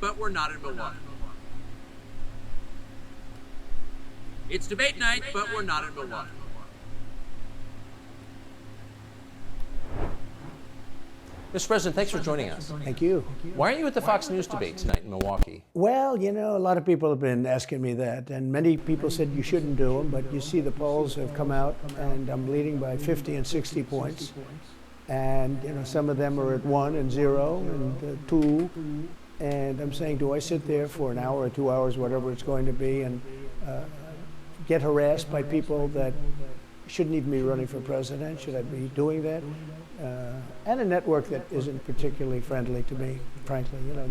but we're not in Milwaukee. It's debate night, but we're not in Milwaukee. Mr. President, thanks for joining us. Thank you. Why aren't you at the Fox News debate tonight in Milwaukee? Well, you know, a lot of people have been asking me that, and many people said you shouldn't do them, but you see the polls have come out, and I'm leading by 50 and 60 points. And, you know, some of them are at 1 and 0 and 2. And I'm saying, do I sit there for an hour or 2 hours, whatever it's going to be, and get harassed by people that shouldn't even be running for president? Should I be doing that? And a network that isn't particularly friendly to me, frankly. You know,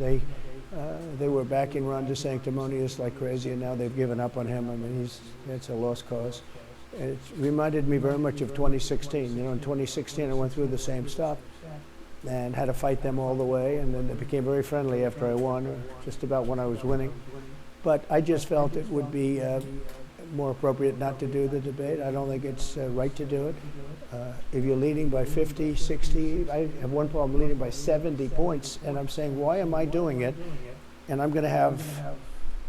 they were backing Ron DeSanctimonious like crazy, and now they've given up on him. I mean, it's a lost cause. It reminded me very much of 2016. You know, in 2016, I went through the same stuff and had to fight them all the way, and then they became very friendly after I won, or just about when I was winning. But I just felt it would be more appropriate not to do the debate. I don't think it's right to do it. If you're leading by 50, 60, I have one problem, leading by 70 points, and I'm saying, why am I doing it? And I'm going to have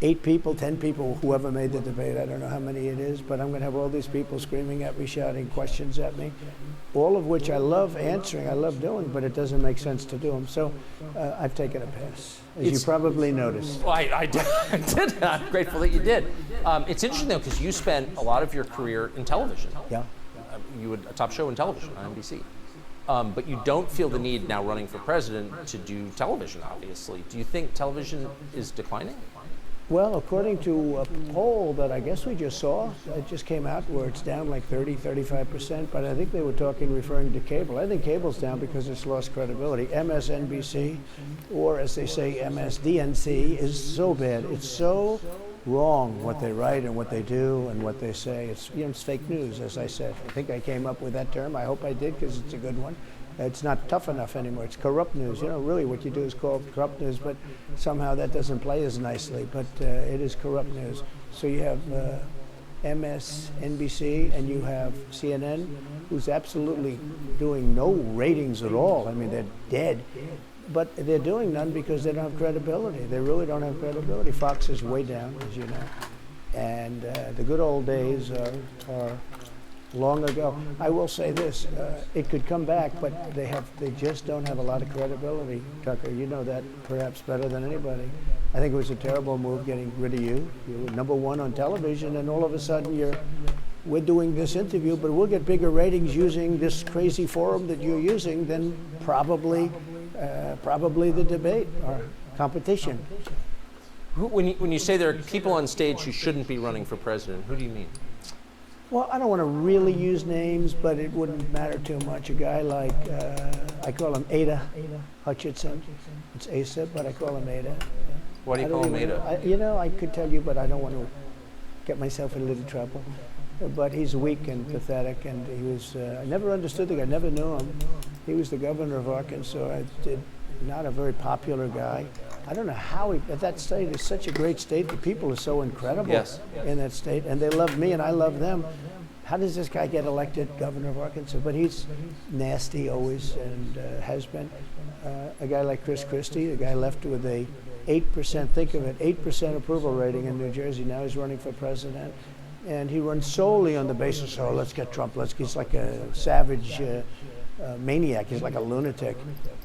8 people, 10 people, whoever made the debate, I don't know how many it is, but I'm going to have all these people screaming at me, shouting questions at me, all of which I love answering, I love doing, but it doesn't make sense to do them. So I've taken a pass, as you probably noticed. Well, I did. I'm grateful that you did. It's interesting, though, because you spent a lot of your career in television. Yeah. You had a top show in television on NBC. But you don't feel the need now running for president to do television, obviously. Do you think television is declining? Well, according to a poll that I guess we just saw, it just came out where it's down like 30, 35%, but I think they were referring to cable. I think cable's down because it's lost credibility. MSNBC, or as they say, MSDNC, is so bad. It's so wrong what they write and what they do and what they say. It's, you know, it's fake news, as I said. I think I came up with that term. I hope I did, because it's a good one. It's not tough enough anymore. It's corrupt news. You know, really what you do is called corrupt news, but somehow that doesn't play as nicely. But it is corrupt news. So you have MSNBC and you have CNN, who's absolutely doing no ratings at all. I mean, they're dead. But they're doing none because they don't have credibility. They really don't have credibility. Fox is way down, as you know. And the good old days are long ago. I will say this, it could come back, but they just don't have a lot of credibility, Tucker. You know that perhaps better than anybody. I think it was a terrible move getting rid of you. You were #1 on television, and all of a sudden we're doing this interview, but we'll get bigger ratings using this crazy forum that you're using than probably the debate or competition. When you say there are people on stage who shouldn't be running for president, who do you mean? Well, I don't want to really use names, but it wouldn't matter too much. A guy like, I call him Ada Hutchinson. It's Asa, but I call him Ada. Why do you call him Ada? You know, I could tell you, but I don't want to get myself in a little trouble. But he's weak and pathetic, and he was, I never understood the guy, never knew him. He was the governor of Arkansas, not a very popular guy. I don't know how at that state is such a great state. The people are so incredible in that state, and they love me and I love them. How does this guy get elected governor of Arkansas? But he's nasty always, and has been. A guy like Chris Christie, the guy left with a 8%, think of it, 8% approval rating in New Jersey. Now he's running for president. And he runs solely on the basis, oh, let's get Trump. He's like a savage maniac. He's like a lunatic.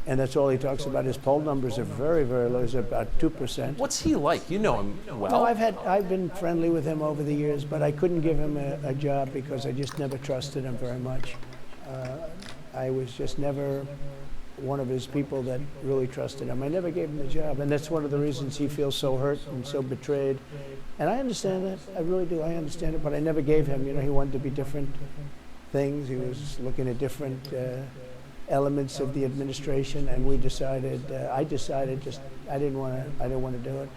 And that's all he talks about. His poll numbers are very, very low. He's about 2%. What's he like? You know him well. No, I've been friendly with him over the years, but I couldn't give him a job because I just never trusted him very much. I was just never one of his people that really trusted him. I never gave him the job, and that's one of the reasons he feels so hurt and so betrayed. And I understand that. I really do. I understand it, but I never gave him. You know, he wanted to be different things. He was looking at different elements of the administration, and I decided I didn't want to do it.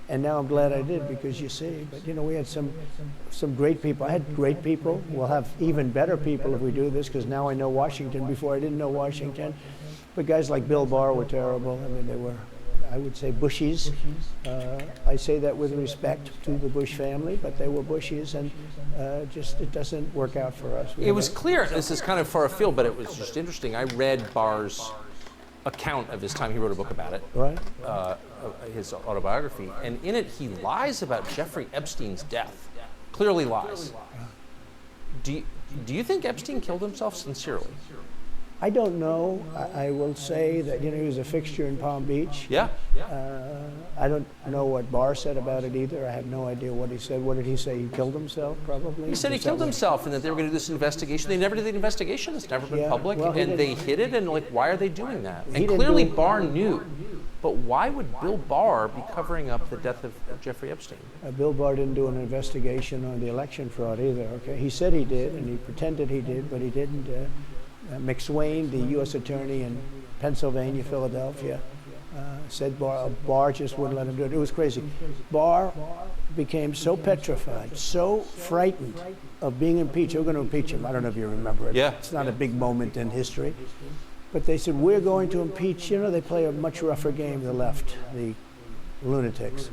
And now I'm glad I did, because you see, but you know, we had some great people. I had great people. We'll have even better people if we do this, because now I know Washington. Before I didn't know Washington. But guys like Bill Barr were terrible. I mean, they were, I would say, Bushies. I say that with respect to the Bush family, but they were Bushies, and it doesn't work out for us. It was clear, this is kind of far afield, but it was just interesting. I read Barr's account of his time. He wrote a book about it, Right? his autobiography, and in it he lies about Jeffrey Epstein's death. Clearly lies. Do you think Epstein killed himself sincerely? I don't know. I will say that, he was a fixture in Palm Beach. Yeah. I don't know what Barr said about it either. I have no idea what he said. What did he say? He killed himself, probably? He said he killed himself and that they were going to do this investigation. They never did the investigation. It's never been public. Well, and they hid it, and why are they doing that? And didn't clearly do it. Barr knew. But why would Bill Barr be covering up the death of Jeffrey Epstein? Bill Barr didn't do an investigation on the election fraud either, okay? He said he did, and he pretended he did, but he didn't. McSwain, the U.S. attorney in Pennsylvania, Philadelphia, said Barr just wouldn't let him do it. It was crazy. Barr became so petrified, so frightened of being impeached. They were going to impeach him. I don't know if you remember it. Yeah. It's not a big moment in history. But they said, we're going to impeach. They play a much rougher game, the left, the lunatics.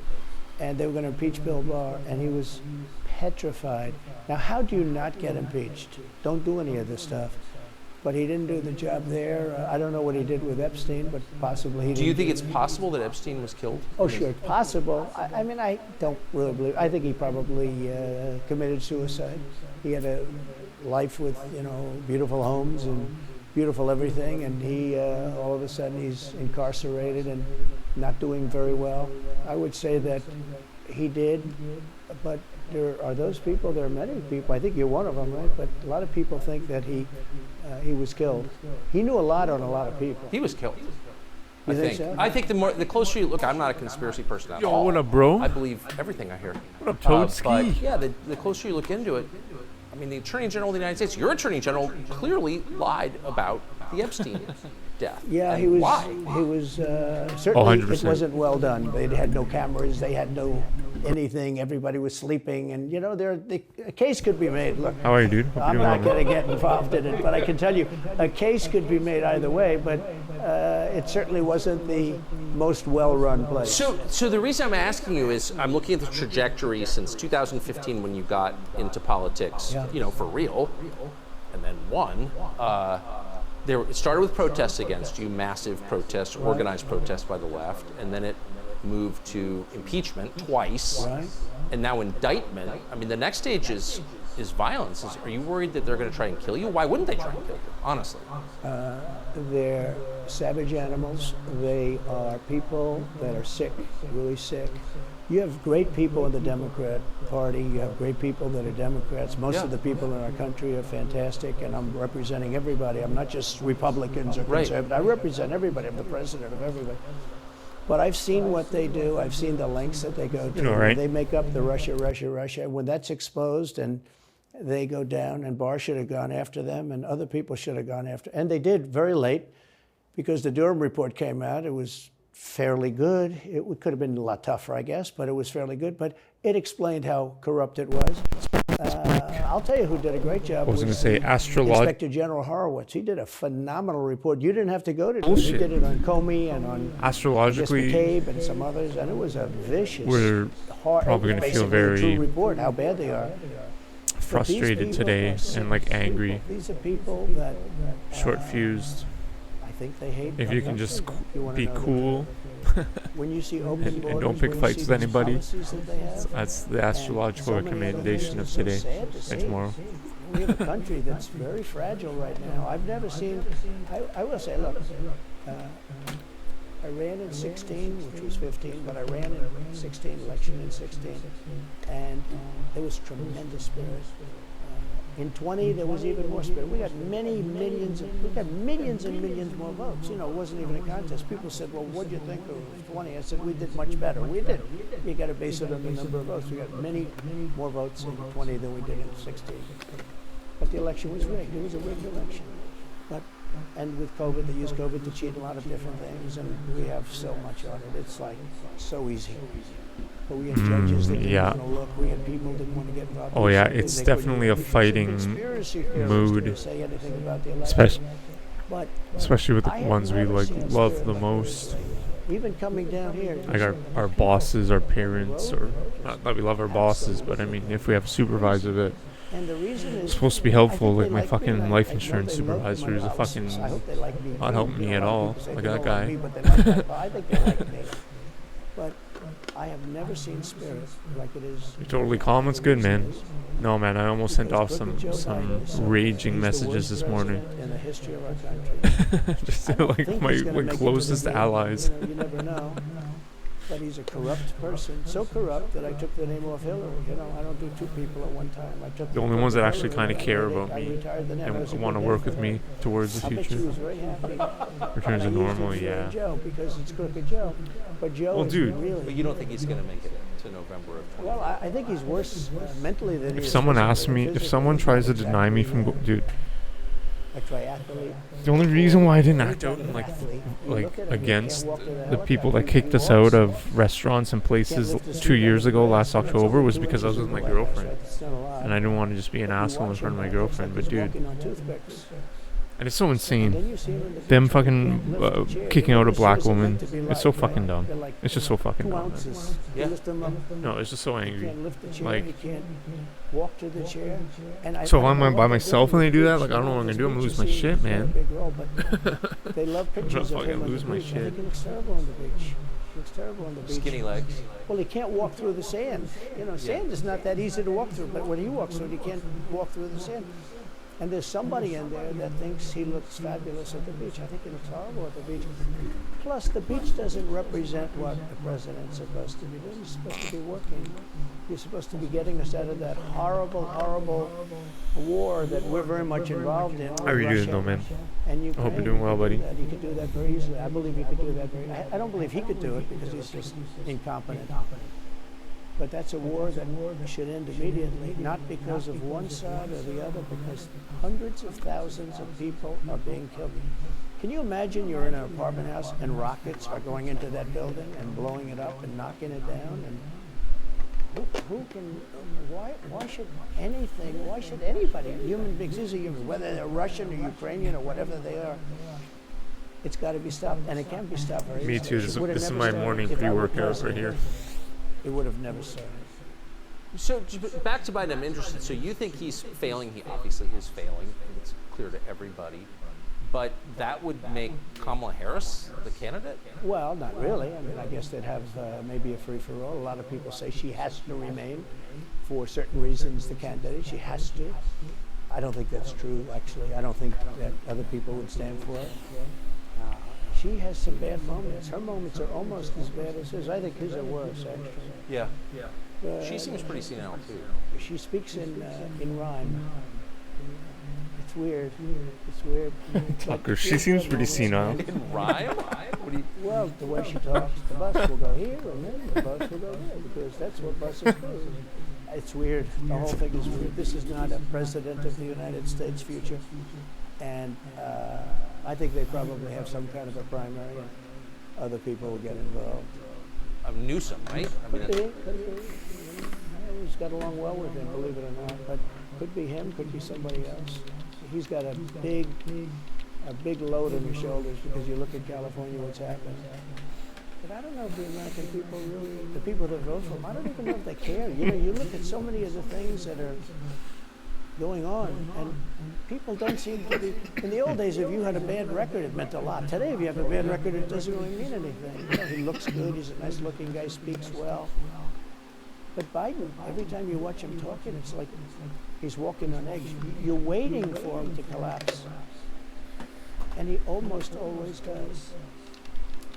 And they were going to impeach Bill Barr, and he was petrified. Now, how do you not get impeached? Don't do any of this stuff. But he didn't do the job there. I don't know what he did with Epstein, but possibly he didn't. Do you think it's possible that Epstein was killed? Oh, sure, it's possible. I mean, I don't really believe. I think he probably committed suicide. He had a life with, beautiful homes and beautiful everything, and he all of a sudden he's incarcerated and not doing very well. I would say that he did, but there are those people. There are many people. I think you're one of them, right? But a lot of people think that he was killed. He knew a lot on a lot of people. He was killed. You think so? I think the closer you look, I'm not a conspiracy person at all. What up, bro? I believe everything I hear. What up, Toadski? But yeah, the closer you look into it, I mean, the Attorney General of the United States, your Attorney General, clearly lied about the Epstein death. Yeah, And he was. why? He was certainly. 100%. It wasn't well done. They had no cameras. They had no anything. Everybody was sleeping, and a case could be made. Look, How are you, dude? Hope I'm you're not doing going to get involved in it, but I can tell you, a case could be made either way. But it certainly wasn't the most well-run place. So the reason I'm asking you is I'm looking at the trajectory since 2015 when you got into politics, Yeah. for real, and then won. It started with protests against you, massive protests, organized protests by the left, and then it moved to impeachment twice, Right. and now indictment. I mean, the next stage is violence. Are you worried that they're going to try and kill you? Why wouldn't they try and kill you, honestly? They're savage animals. They are people that are sick, really sick. You have great people in the Democrat Party. You have great people that are Democrats. Most of the people in our country are fantastic, and I'm representing everybody. I'm not just Republicans or conservatives. I represent everybody. I'm the president of everybody. But I've seen what they do. I've seen the lengths that they go to. Right. They make up the Russia. When that's exposed and they go down, and Barr should have gone after them, and other people should have gone after. And they did very late, because the Durham report came out. It was fairly good. It could have been a lot tougher, I guess, but it was fairly good. But it explained how corrupt it was. I'll tell you who did a great job. I was going to say Inspector General Horowitz. He did a phenomenal report. You didn't have to go to it. He Bullshit. did it on Comey and on Astrologically, McCabe and some others, and it was a vicious, we're hard, probably gonna feel basically a very true report how bad they are. But these frustrated people today are sick and like people. angry, These are people that short fused. I think they hate. If you can just You wanna be know the- cool, When you see open and borders, don't pick when you fights see with these anybody, policies that they have, that's the and astrological so many other recommendation of things, it's so today sad to and see. tomorrow. We have a country that's very fragile right now. I've never seen. I will say, look. I ran in 16, which was 15, but I ran in 16, election in 16, and there was tremendous spirit. In 20, there was even more spirit. We got millions and millions more votes. It wasn't even a contest. People said, well, what do you think of 20? I said, we did much better. We did. You got to base it on the number of votes. We got many more votes in 20 than we did in 16. But the election was rigged. It was a rigged election. And with COVID, they used COVID to cheat a lot of different things, and we have so much on it. It's like so easy. But we had judges that didn't yeah. want to look. We had people that didn't want to get involved. Oh yeah, They it's couldn't definitely a because of fighting conspiracy theories mood, to say anything about the election. But especially with the I have ones we never like seen love spirit the like most. this. Even coming down here. Like our bosses, our parents, or not that we love our bosses, but I mean if we have a supervisor that And the reason is It's supposed to be I helpful. think Like they my like me, fucking and life I know insurance they love supervisor my is a fucking analysis. I hope they like me not too. helping me You at know, a lot of all. people say Like they that don't like guy. me, but they like my I think they like me. But I have never seen spirit like it is. You're totally now. calm. And It's the good, reason man. is No, man. I almost sent off because Crooked Joe some died so raging he's the messages worst this morning. president in the history of our country. Just I to, don't like think my he's going to like make it to the closest game. allies. You never know. But he's a corrupt person, so corrupt that I took the name off Hillary. You know, I don't do two people at one time. I took The only ones that actually Hillary, kind of and care I about I me retired the name. It and was a want to good work day with for me her. towards the I bet she future. was very happy. Returns to And I used normal, it for yeah. Joe because it's Crooked Joe. But Joe Well, is dude. really. But you don't think he's going to make it to November of 20? Well, I think he's worse mentally than he If is someone physically. asks me, if Physically, someone he's tries to not deny me exactly, from, dude, a triathlete. the only reason why I didn't Any act out kind of and an like athlete. You like look at him, he against can't walk to the people that helicopter. kicked He us out walks. of restaurants and places Can't lift his 2 feet years out of the ago, grass. last It's October, only was 2 because I was inches with my in the white house, girlfriend, right? It's not a lot. and I didn't want to just be an But you asshole in watch front of him, my it looks girlfriend. like But he's dude, walking on toothpicks. and it's so And insane. then you see him in the Them picture, he fucking can't lift the chair. kicking You know, out a the black shoes are meant woman. to be It's light, so right? fucking dumb. They're like, It's just so fucking 2 dumb, man. ounces. Yeah. You lift them up. No, it's just so He angry. can't lift the chair. Like, He can't walk to the chair. And so if I I'm don't know by what they're myself doing and they do with that, the like I don't know what I'm beach. gonna do. I'm gonna Beach lose my seems shit, to play a man. big role, but they love pictures of fucking him on the lose my beach. I think shit. he looks terrible on the beach. He looks terrible on the beach. Skinny legs. Well, he can't walk through the sand. You know, sand is not that easy to walk through, but when he walks through it, he can't walk through the sand. And there's somebody in there that thinks he looks fabulous at the beach. I think he looks horrible at the beach. Plus, the beach doesn't represent what the president's supposed to be doing. He's supposed to be working. He's supposed to be getting us out of that horrible, horrible war that we're very much involved in. How are you doing, though, man? And I hope you're Ukraine. doing well, buddy. He could do that very easily. I believe he could do that very. I don't believe he could do it because he's just incompetent. But that's a war that should end immediately, not because of one side or the other, because hundreds of thousands of people are being killed. Can you imagine you're in an apartment house and rockets are going into that building and blowing it up and knocking it down? And who can, why should anything, why should anybody, human beings, these are humans, whether they're Russian or Ukrainian or whatever they are, it's got to be stopped, and it can't be stopped very Me easily. too. It This would have is never my started morning if I were pre-workout right president. here. It would have never started. So back to Biden, I'm interested. So you think he's failing? He obviously is failing. It's clear to everybody. But that would make Kamala Harris the candidate? Well, not really. I mean, I guess they'd have maybe a free-for-all. A lot of people say she has to remain for certain reasons, the candidate. She has to. I don't think that's true, actually. I don't think that other people would stand for it. She has some bad moments. Her moments are almost as bad as his. I think his are worse, actually. Yeah. She seems pretty senile too. She speaks in rhyme. It's weird. It's weird. Tucker, she seems pretty senile. In rhyme? What do you? Well, the way she talks, the bus will go here and then the bus will go there because that's what buses do. It's weird. The whole thing is weird. This is not a president of the United States future. And I think they probably have some kind of a primary. Other people will get involved. Newsom, right? I mean, Could be. He's got along well with him, believe it or not. But could be him, could be somebody else. He's got a big load on his shoulders because you look at California, what's happened. But I don't know if the American people really, the people that vote for him, I don't even know if they care. You know, you look at so many of the things that are going on, and people don't seem to be. In the old days, if you had a bad record, it meant a lot. Today, if you have a bad record, it doesn't really mean anything. You know, he looks good. He's a nice-looking guy. Speaks well. But Biden, every time you watch him talking, it's like he's walking on eggs. You're waiting for him to collapse, and he almost always does.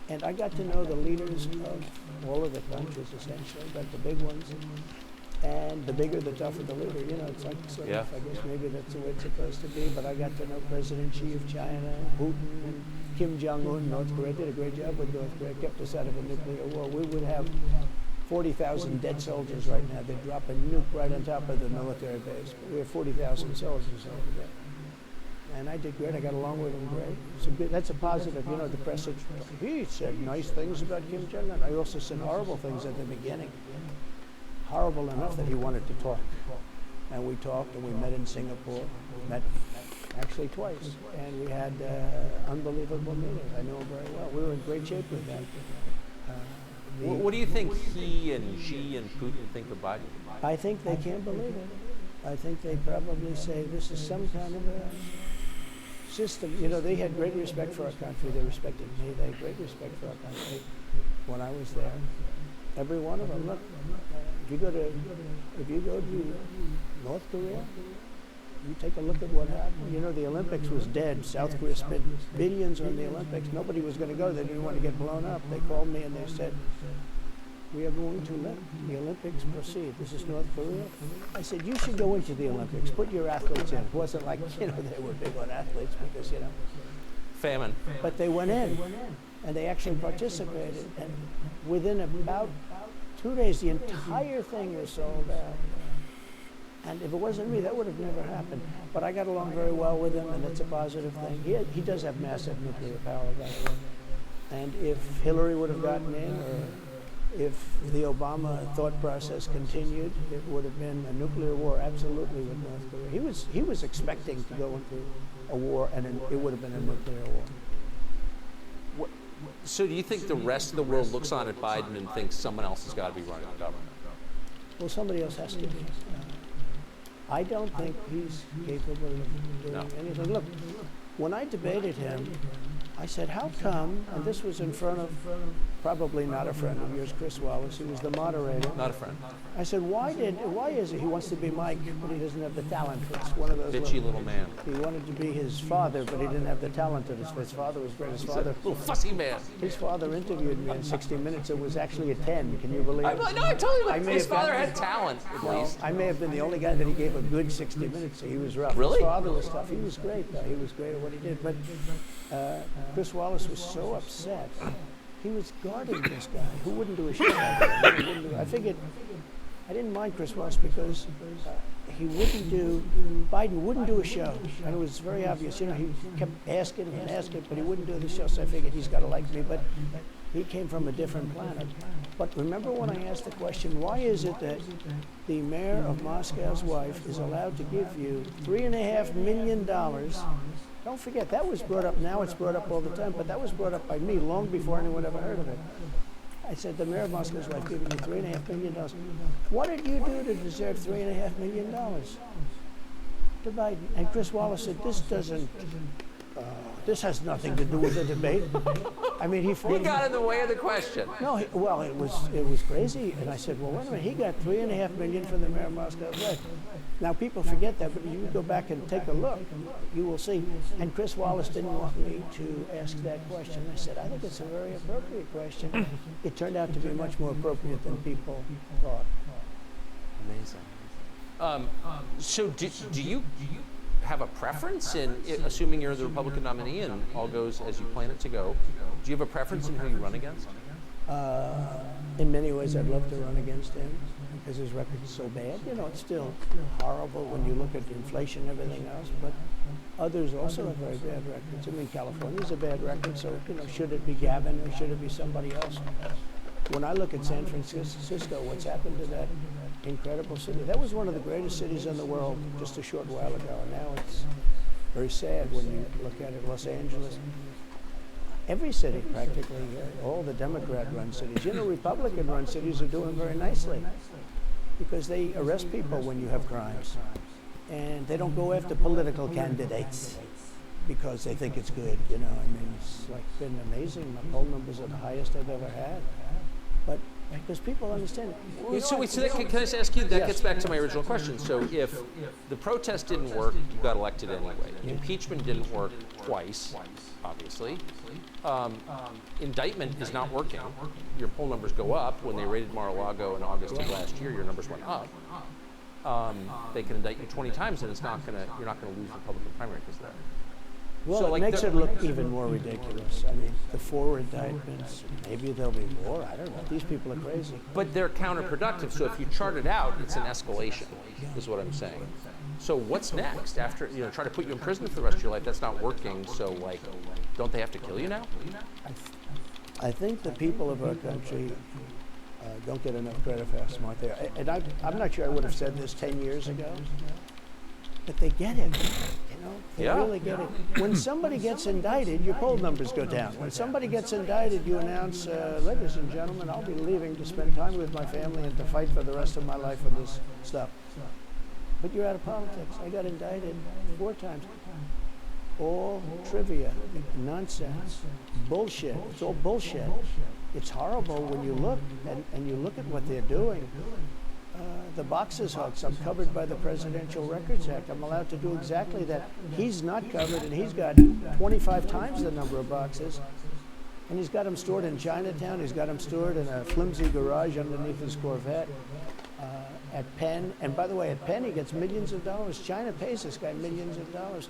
And I got to know the leaders of all of the countries, essentially, but the big ones. And the bigger, the tougher the leader. You know, it's like sort of, I guess maybe that's the way it's supposed to be. But I got to know President Xi of China, Putin, and Kim Jong-un. North Korea did a great job with North Korea, kept us out of a nuclear war. We would have 40,000 dead soldiers right now. They'd drop a nuke right on top of the military base. But we have 40,000 soldiers over there. And I did great. I got along with him great. So that's a positive. You know, the press said, he said nice things about Kim Jong-un. I also said horrible things at the beginning. Horrible enough that he wanted to talk. And we talked and we met in Singapore. Met actually twice. And we had unbelievable meetings. I know him very well. We were in great shape with them. What do you think he and Xi and Putin think of Biden? I think they can't believe it. I think they probably say this is some kind of a system. You know, they had great respect for our country. They respected me. They had great respect for our country when I was there. Every one of them. Look, if you go to North Korea, you take a look at what happened. You know, the Olympics was dead. South Korea spent billions on the Olympics. Nobody was going to go. They didn't want to get blown up. They called me and they said, we are going to let the Olympics proceed. This is North Korea. I said, you should go into the Olympics. Put your athletes in. It wasn't like, you know, they were big on athletes because, you know. Famine. But they went in, and they actually participated. And within about 2 days, the entire thing was sold out. And if it wasn't me, that would have never happened. But I got along very well with him, and it's a positive thing. He does have massive nuclear power, by the way. And if Hillary would have gotten in, or if the Obama thought process continued, it would have been a nuclear war, absolutely, with North Korea. He was expecting to go into a war, and it would have been a nuclear war. So do you think the rest of the world looks on at Biden and thinks someone else has got to be running the government? Well, somebody else has to be. I don't think he's capable of doing anything. Look, when I debated him, I said, how come, and this was in front of probably not a friend of yours, Chris Wallace, who was the moderator. Not a friend. I said, why is it he wants to be Mike, but he doesn't have the talent? It's one of those Bitchy little man. He wanted to be his father, but he didn't have the talent of his father was great. His father, Little fussy man. his father interviewed me in 60 Minutes. It was actually a 10. Can you believe it? No, I told you, I may his have father gotten- had talent, at least. I may have been the only guy that he gave a good 60 Minutes to. He was rough. Really? His father was tough. He was great, though. He was great at what he did. But Chris Wallace was so upset. He was guarding this guy who wouldn't do a show. I figured, I didn't mind Chris Wallace because Biden wouldn't do a show. And it was very obvious. You know, he kept asking and asking, but he wouldn't do the show. So I figured he's got to like me. But he came from a different planet. But remember when I asked the question, why is it that the mayor of Moscow's wife is allowed to give you $3.5 million? Don't forget, that was brought up, now it's brought up all the time, but that was brought up by me long before anyone ever heard of it. I said, the mayor of Moscow's wife giving you $3.5 million. What did you do to deserve $3.5 million? To Biden. And Chris Wallace said, this has nothing to do with the debate. I mean, he got in the way of the question. No, it was crazy. And I said, well, wait a minute, he got $3.5 million from the mayor of Moscow's wife. Now, people forget that, but if you go back and take a look, you will see. And Chris Wallace didn't want me to ask that question. I said, I think it's a very appropriate question. It turned out to be much more appropriate than people thought. Amazing. So do you have a preference in, assuming you're the Republican nominee and all goes as you plan it to go, do you have a preference in who you run against? In many ways, I'd love to run against him because his record is so bad. You know, it's still horrible when you look at inflation and everything else, but others also have very bad records. I mean, California's a bad record, so, you know, should it be Gavin or should it be somebody else? When I look at San Francisco, what's happened to that incredible city? That was one of the greatest cities in the world just a short while ago, and now it's very sad when you look at it. Los Angeles. Every city, practically, all the Democrat-run cities. You know, Republican-run cities are doing very nicely because they arrest people when you have crimes. And they don't go after political candidates because they think it's good, you know. I mean, it's like been amazing. My poll numbers are the highest I've ever had. But because people understand. Can I just ask you, that gets back to my original question. So if the protest didn't work, you got elected anyway. Impeachment didn't work twice, obviously. Indictment is not working. Your poll numbers go up. When they raided Mar-a-Lago in August of last year, your numbers went up. They can indict you 20 times, and you're not going to lose the Republican primary because of that. Well, So, it makes it look even more ridiculous. I mean, the 4 indictments, maybe there'll be more. I don't know. These people are crazy. But they're counterproductive. So if you chart it out, it's an escalation, is what I'm saying. So what's next after, try to put you in prison for the rest of your life? That's not working. So, don't they have to kill you now? I think the people of our country don't get enough credit for how smart they are. And I'm not sure I would have said this 10 years ago, but they get it. They really get it. When somebody gets indicted, your poll numbers go down. When somebody gets indicted, you announce, ladies and gentlemen, I'll be leaving to spend time with my family and to fight for the rest of my life for this stuff. but you're out of politics. I got indicted 4 times. All trivia, nonsense, bullshit. It's all bullshit. It's horrible when you look, and you look at what they're doing. The boxes hooks, I'm covered by the Presidential Records Act. I'm allowed to do exactly that. He's not covered, and he's got 25 times the number of boxes. And he's got them stored in Chinatown. He's got them stored in a flimsy garage underneath his Corvette at Penn. And by the way, at Penn, he gets millions of dollars. China pays this guy millions of dollars.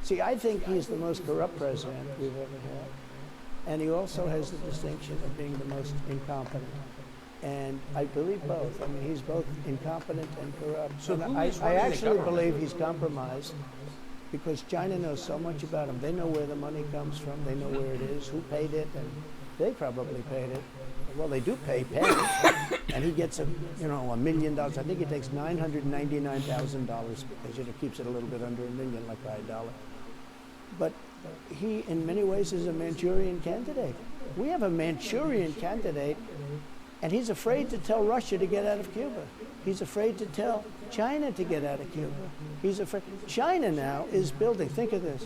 See, I think he's the most corrupt president we've ever had. And he also has the distinction of being the most incompetent. And I believe both. I mean, he's both incompetent and corrupt. So I actually believe he's compromised because China knows so much about him. They know where the money comes from. They know where it is, who paid it, and they probably paid it. Well, they do pay Penn, and he gets $1 million. I think he takes $999,000 because keeps it a little bit under $1 million, like by $1. But he, in many ways, is a Manchurian candidate. We have a Manchurian candidate, and he's afraid to tell Russia to get out of Cuba. He's afraid to tell China to get out of Cuba. He's afraid. China now is building, think of this,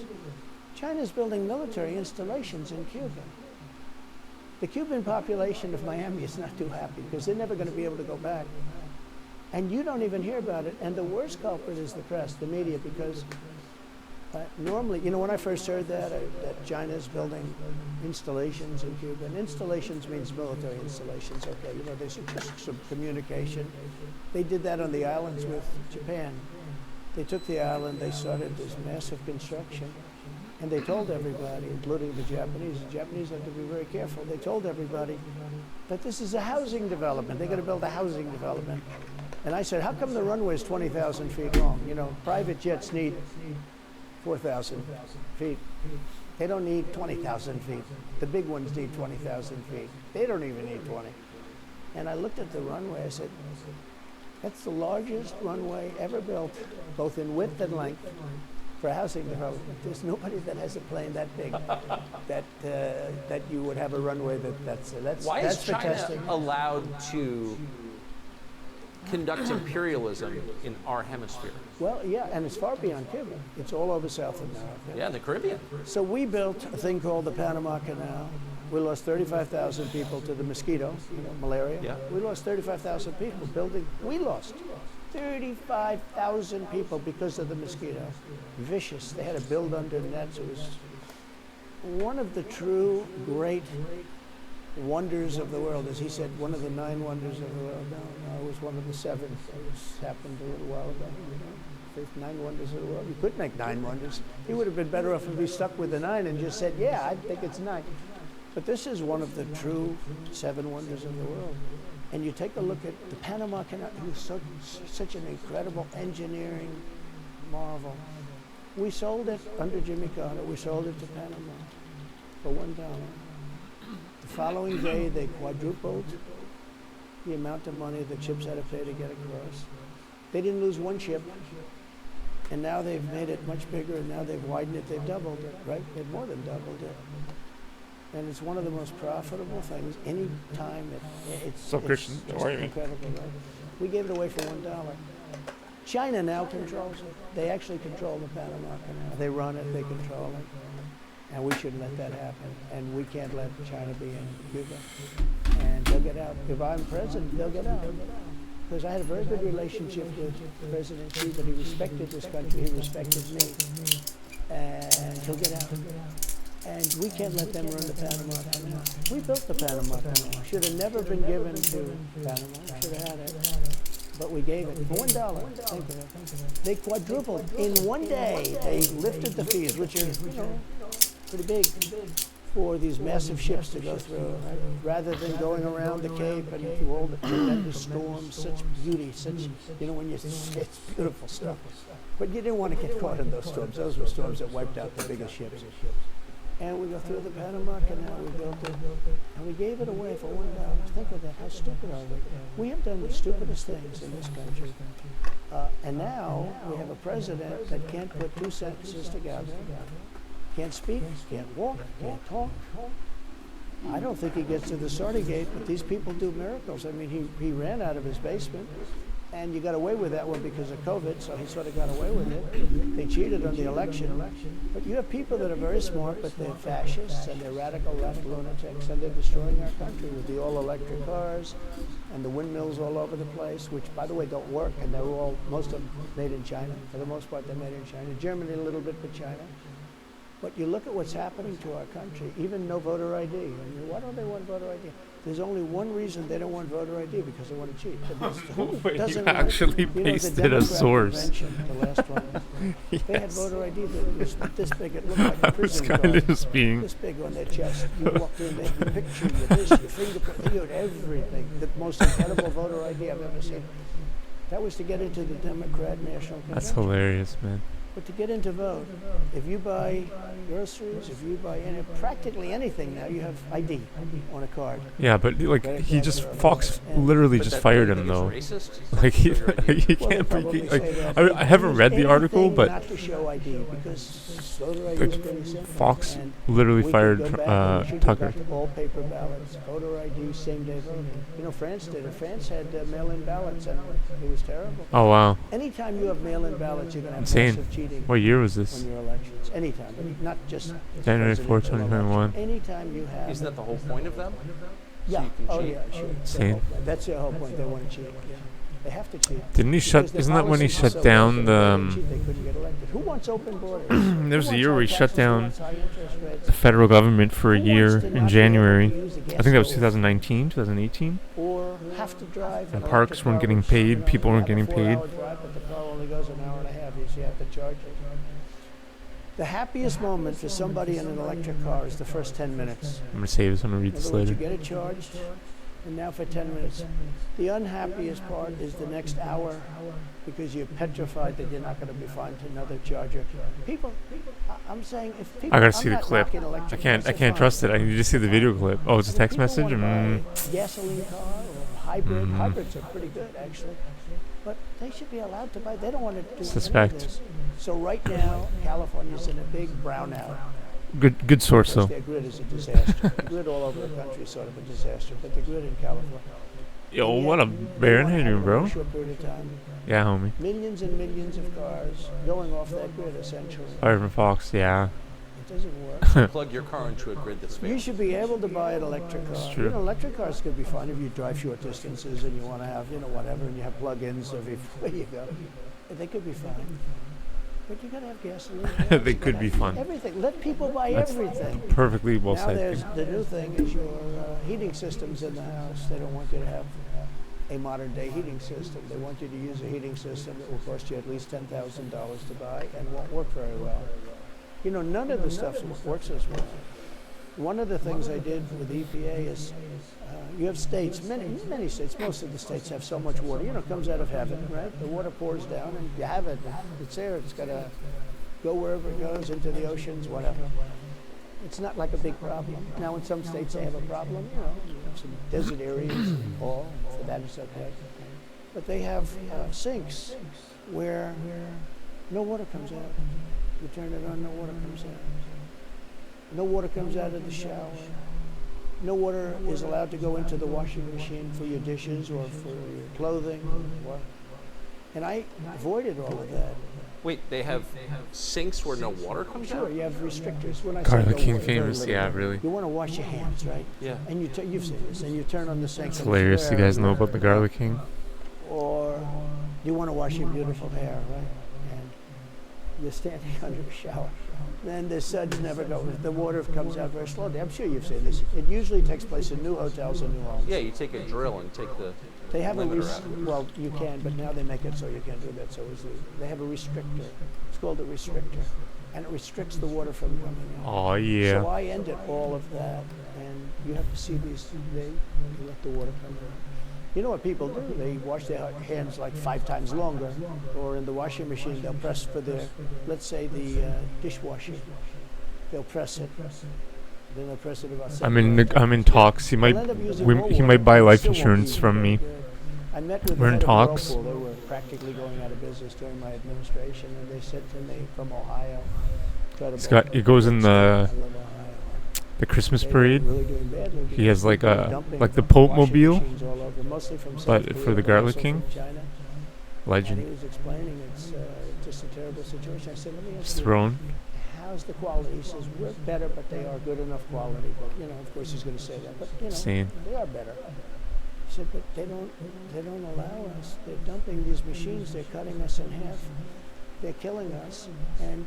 China's building military installations in Cuba. The Cuban population of Miami is not too happy because they're never going to be able to go back. And you don't even hear about it. And the worst culprit is the press, the media, because normally, when I first heard that China's building installations in Cuba, and installations means military installations, okay, there's just some communication. They did that on the islands with Japan. They took the island, they started this massive construction, and they told everybody, including the Japanese have to be very careful, they told everybody that this is a housing development. They're going to build a housing development. And I said, how come the runway is 20,000 feet long? Private jets need 4,000 feet. They don't need 20,000 feet. The big ones need 20,000 feet. They don't even need 20. And I looked at the runway, I said, that's the largest runway ever built, both in width and length, for housing development. There's nobody that has a plane that big that you would have a runway that's Why is China fantastic. allowed to conduct imperialism in our hemisphere? Well, yeah, and it's far beyond Cuba. It's all over South America. Yeah, in the Caribbean. So we built a thing called the Panama Canal. We lost 35,000 people to the mosquito, malaria. Yeah. We lost 35,000 people building. We lost 35,000 people because of the mosquito. Vicious. They had to build under nets. It was one of the true great wonders of the world. As he said, one of the 9 wonders of the world. No, it was one of the 7. It happened a little while ago. There's 9 wonders of the world. You could make 9 wonders. He would have been better off if he stuck with the 9 and just said, yeah, I think it's 9. But this is one of the true 7 wonders of the world. And you take a look at the Panama Canal. It was such an incredible engineering marvel. We sold it under Jimmy Carter. We sold it to Panama for $1. The following day, they quadrupled the amount of money the ships had to pay to get across. They didn't lose one ship. And now they've made it much bigger, and now they've widened it. They've doubled it, right? They've more than doubled it. And it's one of the most profitable things. Any time it's Christian, just how are you? incredible, right? We gave it away for $1. China now controls it. They actually control the Panama Canal. They run it, they control it. And we shouldn't let that happen. And we can't let China be in Cuba. And they'll get out. If I'm president, they'll get out. Because I had a very good relationship with President Xi, but he respected this country, he respected me. And he'll get out. And we can't let them run the Panama Canal. We built the Panama Canal. Should have never been given to Panama. Should have had it. But we gave it for $1. Think of it. They quadrupled. In one day, they lifted the fees, which are, pretty big, for these massive ships to go through, right? Rather than going around the Cape and through all the tremendous storms, such beauty, when it's beautiful stuff. But you didn't want to get caught in those storms. Those were storms that wiped out the biggest ships. And we go through the Panama Canal, we built it, and we gave it away for $1. Think of that, how stupid are we? We have done the stupidest things in this country. And now we have a president that can't put 2 sentences together, can't speak, can't walk, can't talk. I don't think he gets to the Sardi gate, but these people do miracles. I mean, he ran out of his basement. And you got away with that one because of COVID, so he sort of got away with it. They cheated on the election. But you have people that are very smart, but they're fascists and they're radical left lunatics, and they're destroying our country with the all-electric cars and the windmills all over the place, which, by the way, don't work, and they're all, most of them made in China. For the most part, they're made in China. Germany a little bit, but China. But you look at what's happening to our country, even no voter ID. I mean, why don't they want voter ID? There's only one reason they don't want voter ID, because they want to cheat. But Wait, you doesn't actually the pasted a Democrat source. convention, the last one, they had Yes. voter ID that was this big. It looked like a I was prison kind card. of just being. This big on their chest. You walked in, they had your picture, your this, your fingerprint, they had everything. The most incredible voter ID I've ever seen. That was to get into the Democrat National Convention. That's hilarious, man. But to get into vote, if you buy groceries, if you buy practically anything now, you have ID on a card. Yeah, but like he just Fox literally But just that- fired don't him you though. think it's racist? Like he, Voter ID? he Well, they can't probably be. say that. I haven't read the article, Anything but not to show ID, because voter ID is pretty simple. Fox And literally we could fired go back and we should go Tucker. back to all paper ballots, voter ID, same day voting. You know, France did it. France had mail-in ballots, and it was terrible. Oh wow, Anytime you have mail-in ballots, you're going to have insane. massive cheating What year was on this? your elections. Anytime, but not just January 4th, presidential 2021. election. Anytime you have. Isn't that the whole point of them? Yeah. you can Oh cheat? yeah, sure. Insane. That's their whole point. They want to cheat. Yeah. They have to cheat. Didn't he shut? Because their Isn't that when he policies are shut so down bad, the? if they didn't cheat, they couldn't get elected. Who wants open borders? There was Who a year wants where he high shut taxes? Who down wants high interest rates? the federal government for a Who year wants to not in be January. able to use a gas I think that was stove 2019, 2018. Or have to drive And an parks electric weren't car, getting which, paid, people you weren't have a getting paid. 4-hour drive, but the car only goes an hour and a half. You have to charge it. The happiest moment for somebody in an electric car is the first 10 minutes. I'm gonna save this. I'm gonna read In this other words, you later. get it charged, and now for 10 minutes. The unhappiest part is the next hour, because you're petrified that you're not going to be finding another charger. People, I'm saying, if people, I gotta I'm see the not clip. knocking I electric can't. cars, I they're can't fine. trust it. I need to see the video clip. Oh, it's a I mean, text people message. wanna buy a gasoline car or hybrid. Hybrids are pretty good, actually. But they should be allowed to buy. They don't want to do any of Suspect. this. So right now, California's in a big brownout. Good source Because though. their grid is a disaster. The grid all over the country is sort of a disaster, but the grid in California. Yo, And what yet, up, they Baron? wanna How you have doing, it bro? in a short period of time. Yeah, homie. Millions and millions of cars going off that grid, essentially. Fire from Fox. Yeah. It doesn't work. Plug your car into a grid that's You failing. should be able to buy an electric car. It's true. You know, electric cars could be fine if you drive short distances and you want to have, you know, whatever, and you have plug-ins everywhere you go. They could be fine. But you got to have gasoline. cars, They you could gotta be have fun. Everything. Let people buy That's everything. Perfectly well Now said. there's the new thing is your heating systems in the house. They don't want you to have a modern day heating system. They want you to use a heating system that will cost you at least $10,000 to buy and won't work very well. You know, none of the stuff works as well. One of the things I did with the EPA is you have states, many states, most of the states have so much water. You know, it comes out of heaven, right? The water pours down and you have it. It's there. It's got to go wherever it goes, into the oceans, whatever. It's not like a big problem. Now, in some states, they have a problem. You know, you have some desert areas, all for that it's okay. But they have sinks where no water comes out. You turn it on, no water comes out. No water comes out of the shower. No water is allowed to go into the washing machine for your dishes or for your clothing. And I avoided all of that. Wait, they have sinks where no water comes Sure, out? you have restrictors. When I say Garlic no King water, very famous. little Yeah, water. really. You want to wash your hands, right? Yeah. And you've seen this, and you turn on the sink. It's and hilarious. You very guys know low. about the Garlic King? Or you want to wash your beautiful hair, right? And you're standing under a shower. Then the suds never go. The water comes out very slowly. I'm sure you've seen this. It usually takes place in new hotels and new homes. Yeah, you take a drill and take the They have limiter out. well, you can, but now they make it so you can't do that so easily. They have a restrictor. It's called a restrictor, and it restricts the water from coming in. Oh So yeah. I ended all of that, and you have to see these. They let the water come in. You know what people do? They wash their hands like 5 times longer, or in the washing machine they'll press for their, let's say the dishwasher. They'll press it. Then they'll press it about. I'm in talks. He might he might buy life insurance from me. I met with We're the in head of talks. Whirlpool. They were practically going out of business during my administration, and they said to me from Ohio. It goes in I the love Ohio. Christmas They were parade. really doing badly He has because like people were a dumping like the Pope washing mobile. machines all over, mostly from South but Korea, for the but Garlic also King? from China. And Legend. he was explaining it's just a terrible situation. I said, let me ask He's you, thrown. how's the quality? He says, we're better, but they are good enough quality. But, you know, of course he's going to say that. But, you know, Insane. they are better. He said, but they don't allow us. They're dumping these machines. They're cutting us in half. They're killing us. And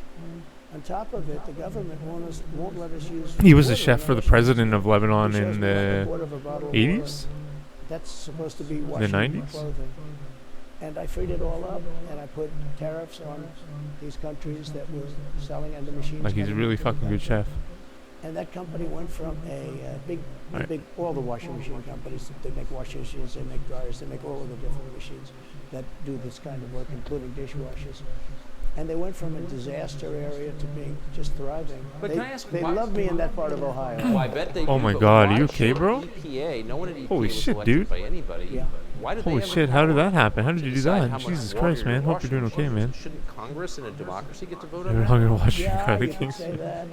on top of it, the government won't let us use He was a water chef in for our the machines. president of Lebanon He shows in me like a the quarter of a bottle of 80s? water. That's supposed to be washing my 90s? clothing. And I freed it all up, and I put tariffs on these countries that were selling, and the machines. Like, he's a coming really into the fucking good country. chef. And that company went from a Right. big, all the washing machine companies, they make washing machines, they make dryers, they make all of the different machines that do this kind of work, including dishwashers. And they went from a disaster area to being just thriving. But they can I ask they why- love me in that part of Ohio. Oh, I bet they Oh do, my but God, are why you okay, should bro? EPA, no one at EPA Holy was shit, elected dude. by anybody. Yeah. Why did Holy they have shit, the how did power that happen? How did to you do decide that? how much Jesus water Christ, your man. Hope you're washing doing okay, machine man. uses? Shouldn't Congress in a democracy get to vote You're on not that? gonna watch your Yeah, Karate you can Kings? say that.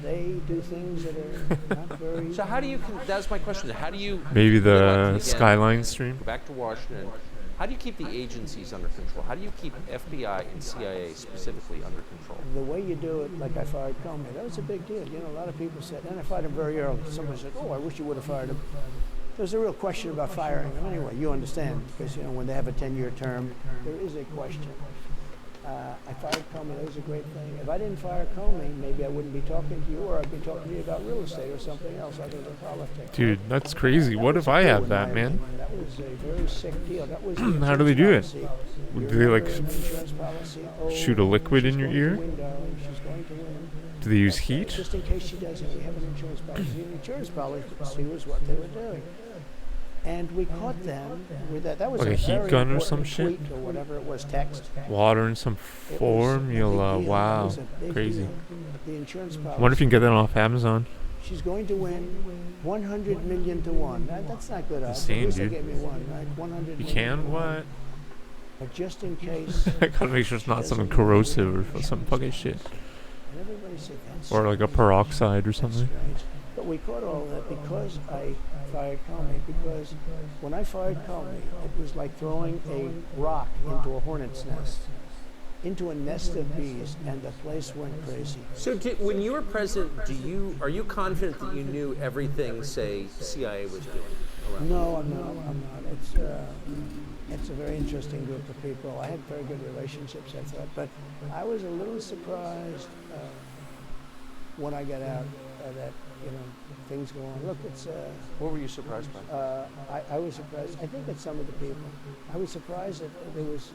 They do things that are not very. So how do you, that's my question, how do you... Maybe Good luck the again. Skyline stream? Go back to Washington. How do you keep the agencies under control? How do you keep FBI and CIA specifically under control? The way you do it, like I fired Comey, that was a big deal. You know, a lot of people said, and I fired him very early. Somebody said, oh, I wish you would have fired him. There's a real question about firing him. Anyway, you understand, because, you know, when they have a 10-year term, there is a question. I fired Comey. That was a great thing. If I didn't fire Comey, maybe I wouldn't be talking to you, or I'd be talking to you about real estate or something else other than politics. Dude, that's crazy. That What was if I a coup, had in that, my man? opinion. That was a very sick deal. That was How do they do it? policy. Do You they, like, remember an insurance policy? Oh, shoot a liquid she's in your going to ear? win, darling. She's going to win. Do they use Okay, heat? just in case she doesn't, we have an insurance policy. The insurance policy was what they were doing. And we caught them with that. That was Like a heat very gun or important some shit? tweet or whatever it was, text. Water in some It was a big formula. deal. That Wow. was a big Crazy. deal. The insurance I policy. wonder if you can get that off Amazon. She's going to win 100 million to 1. That's not good odds. Insane, At least they dude. gave me one, right? 100 You million can? to 1. What? But just in case. I gotta make sure it's not something corrosive or some fucking shit. And everybody said that's Or like a peroxide or something. strange. But we caught all of that because I fired Comey. Because when I fired Comey, it was like throwing a rock into a hornet's nest, into a nest of bees, and the place went crazy. So when you were president, are you confident that you knew everything, say, CIA was doing around? No, I'm not. It's a very interesting group of people. I had very good relationships, I thought, but I was a little surprised when I got out that, you know, things go on. Look, it's. What were you surprised by? I was surprised. I think that some of the people. I was surprised that there was.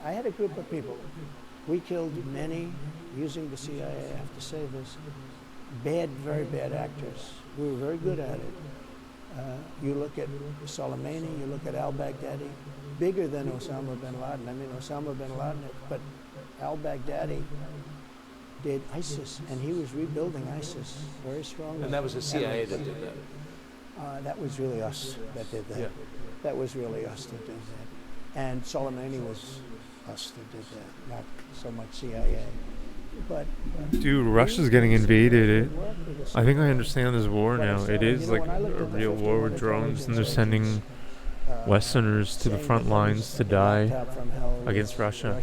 I had a group of people. We killed many, using the CIA, I have to say this, very bad actors. We were very good at it. You look at Soleimani, you look at al-Baghdadi, bigger than Osama bin Laden. I mean, Osama bin Laden, but al-Baghdadi did ISIS, and he was rebuilding ISIS very strongly. And that was the CIA that did that? That was really us that did that. Yeah. That was really us that did that. And Soleimani was us that did that, not so much CIA. But Dude, Russia's getting invaded. I think I understand this war now. It is like a real war with drones, and they're sending Westerners to the front lines to die against Russia.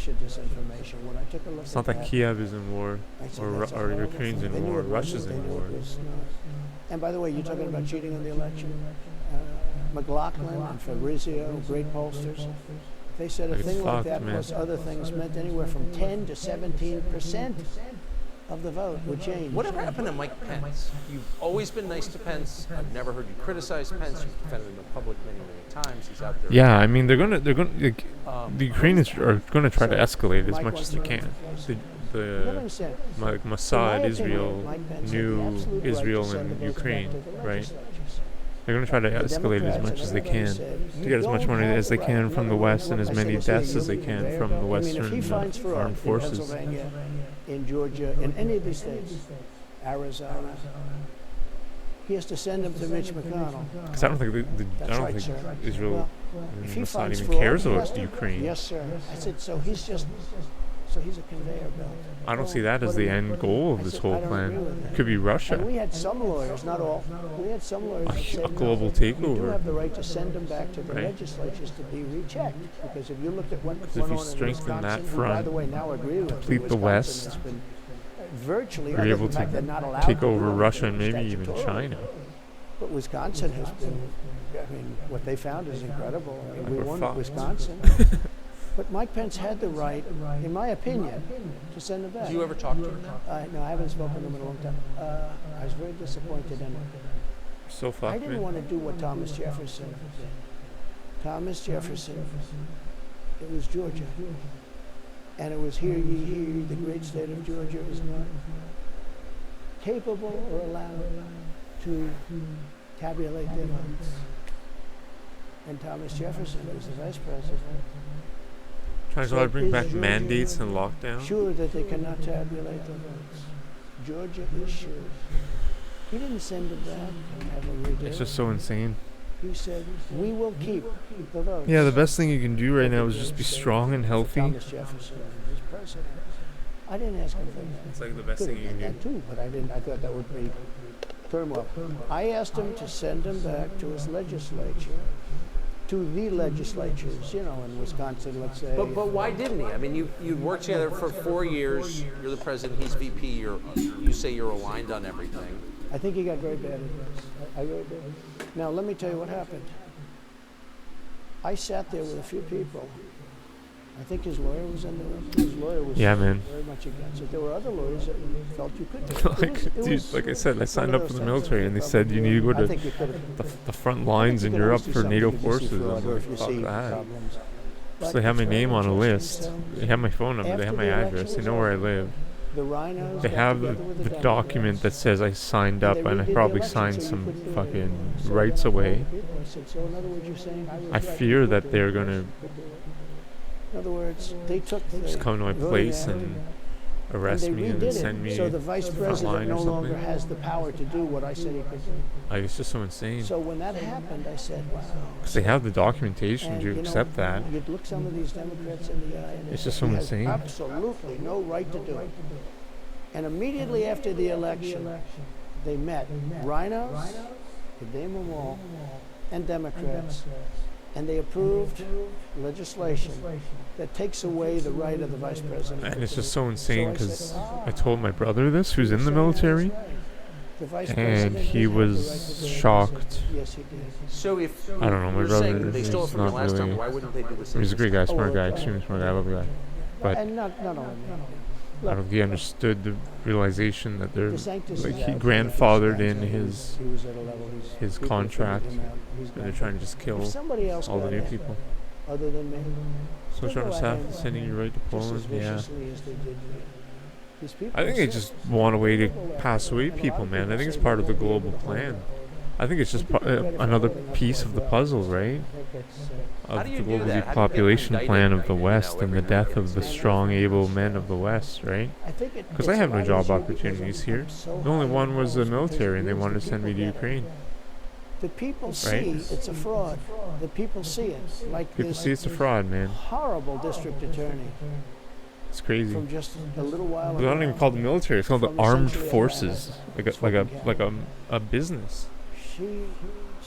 It's not that Kiev is in war or Ukraine's in war. Russia's in war. And by the way, you're talking about cheating on the election. McLaughlin and Fabrizio, great pollsters, they said a Like, it's thing like fucked, that man. plus other things meant anywhere from 10 to 17% of the vote would change. Whatever happened to Mike Pence? You've always been nice to Pence. I've never heard you criticize Pence. You've defended him in public many times. He's out there. Yeah, I mean they're gonna like, the Ukrainians are gonna try to escalate as much as they can. The like Mossad, Israel, knew Israel and Ukraine, right? They're going to try to escalate as much as they can to get as much money as they can from the West and as many deaths as they can from the Western armed forces. In Pennsylvania, in Georgia, in any of these states, Arizona, he has to send them to Mitch McConnell. Because I don't think Israel, If he Mossad fights even for cares all, he about has to- Ukraine. Yes, sir. I said, so he's just So he's a conveyor belt. I don't see that as the end goal of this whole plan. It could be Russia. And we had some lawyers, not all. We had some lawyers that said, A global no, takeover. you do have the right to send them back to the Right. legislatures to be rechecked. Because if you looked at what If went you on in strengthen Wisconsin, that who, by front, the way, now agree with complete the Wisconsin West, has been virtually you're other able than the fact they're to not allowed take to over do Russia and anything maybe even statutorily. China. But Wisconsin has been, I mean, what they found is incredible. I mean, we We're won fucked. Wisconsin. But Mike Pence had the right, in my opinion, to send them back. Do you ever talk to him now? No, I haven't spoken to him in a long time. I was very disappointed in him. So I fucked, didn't man. want to do what Thomas Jefferson did. Thomas Jefferson, it was Georgia. And it was hear ye, hear ye, the great state of Georgia is not capable or allowed to tabulate their votes. And Thomas Jefferson was the vice president. Trying So to bring is back Georgia mandates and lockdown. sure that they cannot tabulate the votes. Georgia is sure. He didn't send it back and have a redo. It's just so insane. He said, we will keep the votes. Yeah, the best thing you can do right now is just be strong and healthy. Thomas Jefferson was president. I didn't ask him for that. It's like the best Could thing have you done can that do. too, but I didn't. I thought that would be turmoil. I asked him to send him back to his legislature, to the legislatures, you know, in Wisconsin, let's say. But why didn't he? I mean, you'd worked together for 4 years. You're the president. He's VP. You say you're aligned on everything. I think he got very bad advice. I really did. Now, let me tell you what happened. I sat there with a few people. I think his lawyer was in the room. His lawyer was Yeah, man. very much against it. There were other lawyers that felt you could do it. Like I said, I signed one of up for those the things military, that and they you said you need to go I to think you could have. the front lines and you're up for NATO forces. I'm like, fuck that. So they have my name on a list. They have my phone number. They have my address. They know where I live. The rhinos They got have together with the Democrats, document that says I signed up, and they and I redid the probably election signed so you some couldn't do it. fucking So rights another away. people, I said, so in other words, you're saying I was I right, fear you that could they're do it, gonna you could do it. In other words, they took the just come to my voting place ad and arrest they me and redid send me it, so the vice front president line no or longer something. has the power to do what I said he could do. Like, it's just so insane. So when that happened, I said, wow. Because they have the documentation And, to you know, accept that. You'd look some of these Democrats in the eye, and It's they just said, so he insane. has absolutely no right to do it. And immediately after the election, they met rhinos, to name them all, and Democrats, and they approved legislation that takes away the right of the vice president. And it's just so insane because "Ah, I told my brother this, who's in the military, the vice and president he did have the right was to do it." shocked. Yes, he did. So if I don't know, my you're brother saying they stole it is from you not last time, really- why wouldn't they do the same? He's a great this guy, smart guy, okay. extremely smart guy, I love the guy. But And not only that. I don't think he understood the realization that they're DeSantis like is he out. grandfathered in He his was at a level his people contract, figured him out. He's and they're gone. trying to just If kill somebody else all the got new in, people. other than me, So they'll trying go to at stop him sending you right to just as Poland, yeah. viciously as they did me. These people I think are they sick. just want a way to People pass away and a lot people, of man. I people think it's say part they of the won't be able global to hold plan. it. I think it's just another piece of the puzzle, right? How Of do the you do global that? How do you get depopulation indicted, plan of the you know, West and the every death night of the and strong, able men of the West, right? I think it Because gets I have a no lot job easier because opportunities I'm here. so The only high one in was the polls because military, it and they brings wanted the to send me to people together. Ukraine. The people Right? see it's a fraud. The people see it. Like People this see it's a fraud, man. horrible district attorney It's crazy. from just a little while They don't ago. even call it the military. It's called the From armed essentially forces, like a business. She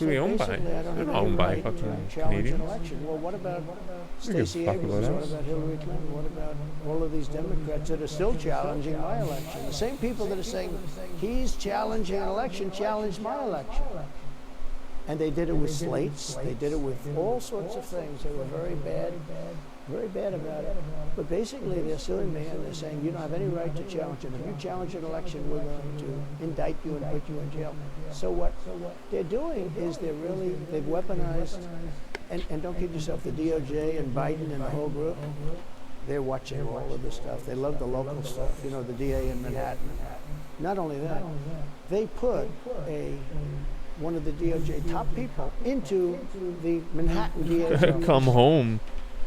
Who they said owned by? basically, I don't They're have not any owned by right to fucking challenge an Canadians. election. Well, what about They give a Stacey fuck Abrams? about What us. about Hillary Clinton? What about all of these Democrats that are still challenging my election? The same people that are saying he's challenging an election challenged my election. And they did it with slates. They did it with all sorts of things. They were very bad about it. But basically, they're suing me and they're saying you don't have any right to challenge it. If you challenge an election, we're going to indict you and put you in jail. So what they're doing is they've weaponized, and don't kid yourself, the DOJ and Biden and the whole group, they're watching all of this stuff. They love the local stuff, you know, the DA in Manhattan. Not only that, they put one of the DOJ top people into the Manhattan DA's office Come home.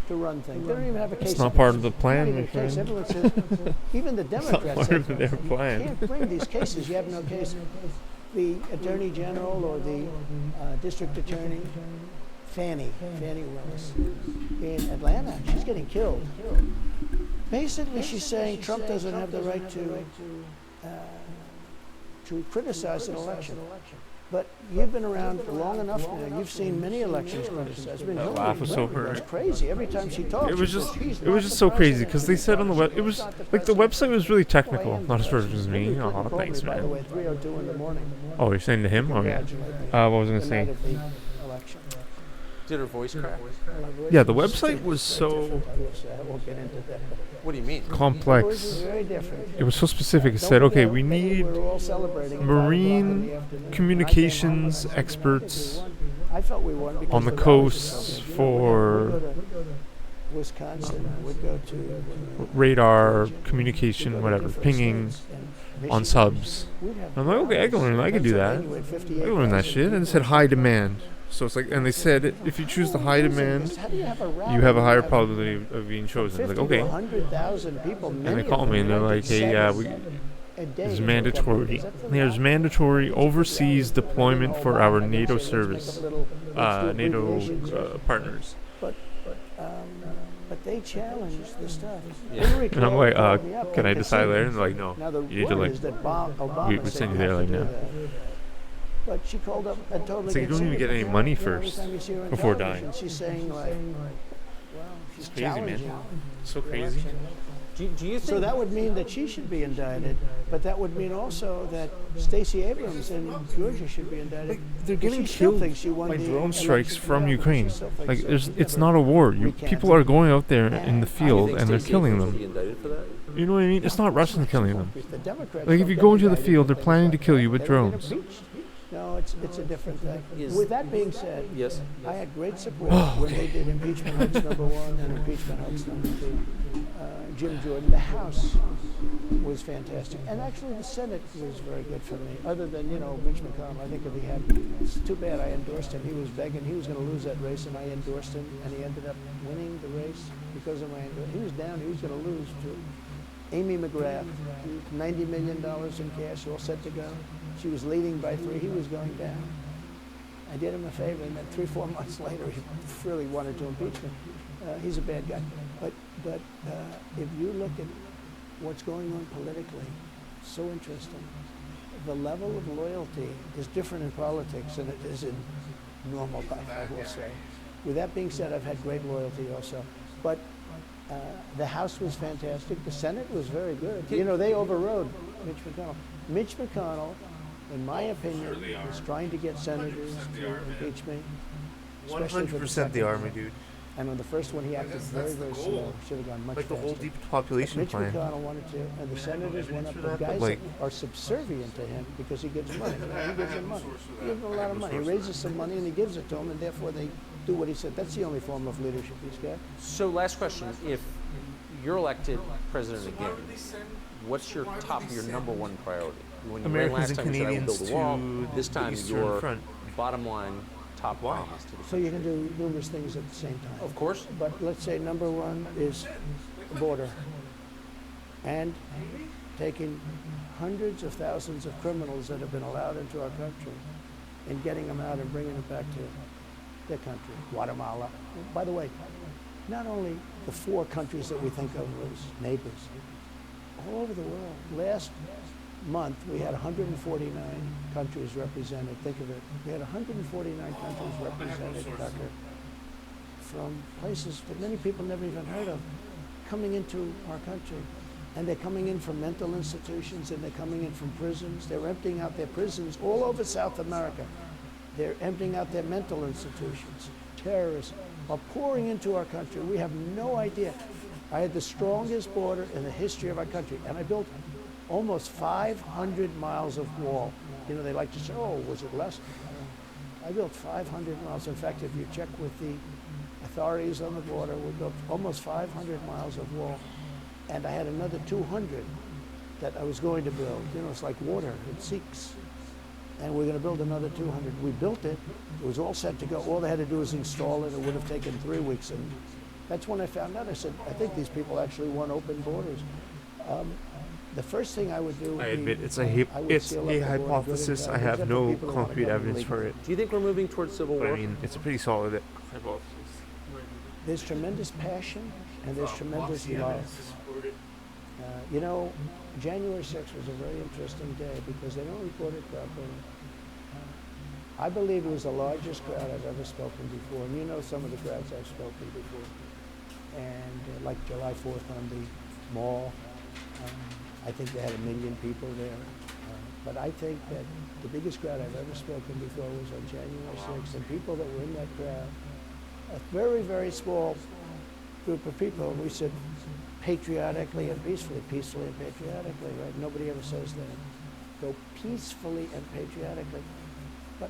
to run things. They don't even have a case. It's not part of the plan, Not my even a case. friend. Everyone says, even the It's not Democrats part say, of their you plan. can't bring these cases. You have no case. The Attorney General or the District Attorney, Fannie Willis, in Atlanta, she's getting killed. Basically, she's saying Trump doesn't have the right to criticize an election. But you've been around long enough now. You've seen many elections criticized. I mean, That laugh was so Hillary hurt. goes crazy every time she talks. It was she just, says, "He's it not was just the so crazy president." because they said on the web, it was like the website was really technical, not as perfect as me. Oh, Called thanks, me, by the man. way, 3:02 in the morning. Oh, you're saying to him? Oh, yeah. Congratulate me. What was I gonna The say? night of the election. Did her voice crack? Yeah, the website was so I won't get into that. What do you mean? It was complex. very different. It was so specific. It Don't said, okay, forget, we need we're all celebrating at 5 marine o'clock in the afternoon. communications I came home and I said, experts I felt we won because on the the values are coasts so good. for We'd go to Wisconsin, we'd go to radar communication, whatever, pinging on subs. I'm like, okay, I can learn. I can do that. I can learn that shit. And it said high demand. So it's like, and they said if you choose the high demand, you have a higher probability of being chosen. Like, okay. 100,000 people, And they call me and they're like, hey, it's mandatory. There's mandatory overseas deployment for our NATO service, NATO partners. But they challenge the stuff. Yeah. And I'm like, can I decide later? And they're like, no. Now the You need to, word like, is that Obama we said send you you there, have to like, do now. that. But she called up and told me. It's like you don't even get any money first before dying. She's saying like, well, she's It's crazy, man. challenging So the crazy. election. Do you think? So that would mean that she should be indicted, but that would mean also that Stacey Abrams in Georgia should be indicted. They're But getting she still killed thinks she won by the drone strikes election. from Yeah, Ukraine. she still thinks Like, so. it's not a war. People are going out there in the Do you field think and they're Stacey killing Abrams should them. be indicted for that? You know what I mean? It's not Russians killing them. The Democrats Like, if don't you get go into the indicted field, for they're things planning like to kill that. you with They don't get drones. impeached. No, it's a different thing. Is- With that being said, Yes. I had great support when they did impeachment hoax number 1 and impeachment hoax number 2. Jim Jordan, the House was fantastic, and actually the Senate was very good for me. Other than Mitch McConnell, I think if he had, it's too bad I endorsed him. He was begging, he was going to lose that race, and I endorsed him, and he ended up winning the race because of my endorsement. He was down, he was going to lose to Amy McGrath, $90 million in cash, all set to go. She was leading by 3. He was going down. I did him a favor, and then 3-4 months later, he really wanted to impeach me. He's a bad guy. But if you look at what's going on politically, so interesting. The level of loyalty is different in politics than it is in normal life, I will say. With that being said, I've had great loyalty also. But the House was fantastic. The Senate was very good. They overrode Mitch McConnell. Mitch McConnell, in my opinion, is trying to get senators to impeach me. especially for the 100% the second army, one. dude. And on the first one, he acted very, very slow. Should have gone much Like the faster. whole deep population Mitch plan. McConnell wanted to, and the senators went up. The guys Like- are subservient to him because he gives money. He gives them money. He gives them a lot of money. He raises some money and he gives it to them, and therefore they do what he said. That's the only form of leadership he's got. So last question, if you're elected president again, what's your number one priority? When you ran Americans last and time, you said, I will Canadians build a wall. to This the time, Eastern your Front. bottom line, top line is to the So you can do numerous things at the same time. Of course. But let's say number one is the border. And taking hundreds of thousands of criminals that have been allowed into our country and getting them out and bringing them back to their country, Guatemala. By the way, not only the 4 countries that we think of as neighbors, all over the world. Last month, we had 149 countries represented. Think of it. We had 149 countries represented, Tucker, from places that many people never even heard of, coming into our country. And they're coming in from mental institutions, and they're coming in from prisons. They're emptying out their prisons all over South America. They're emptying out their mental institutions. Terrorists are pouring into our country. We have no idea. I had the strongest border in the history of our country, and I built almost 500 miles of wall. You know, they like to say, oh, was it less? I built 500 miles. In fact, if you check with the authorities on the border, we built almost 500 miles of wall. And I had another 200 that I was going to build. You know, it's like water, it seeks. And we're going to build another 200. We built it. It was all set to go. All they had to do was install it. It would have taken 3 weeks. And that's when I found out. I said, I think these people actually want open borders. The first thing I would do would I admit be, it's a I would it's seal up a the border, good and hypothesis. bad, I have except for no people who wanna concrete come evidence illegally. for it. Do you think we're moving towards civil But war? I mean, it's a pretty solid hypothesis. There's tremendous passion and there's tremendous love. You know, January 6th was a very interesting day because they don't report it properly. I believe it was the largest crowd I've ever spoken before, and you know some of the crowds I've spoken before. And like July 4th on the mall, I think they had 1 million people there. But I think that the biggest crowd I've ever spoken before was on January 6th, and people that were in that crowd, a very, very small group of people, we said patriotically and peacefully, peacefully and patriotically, right? Nobody ever says that. Go peacefully and patriotically. But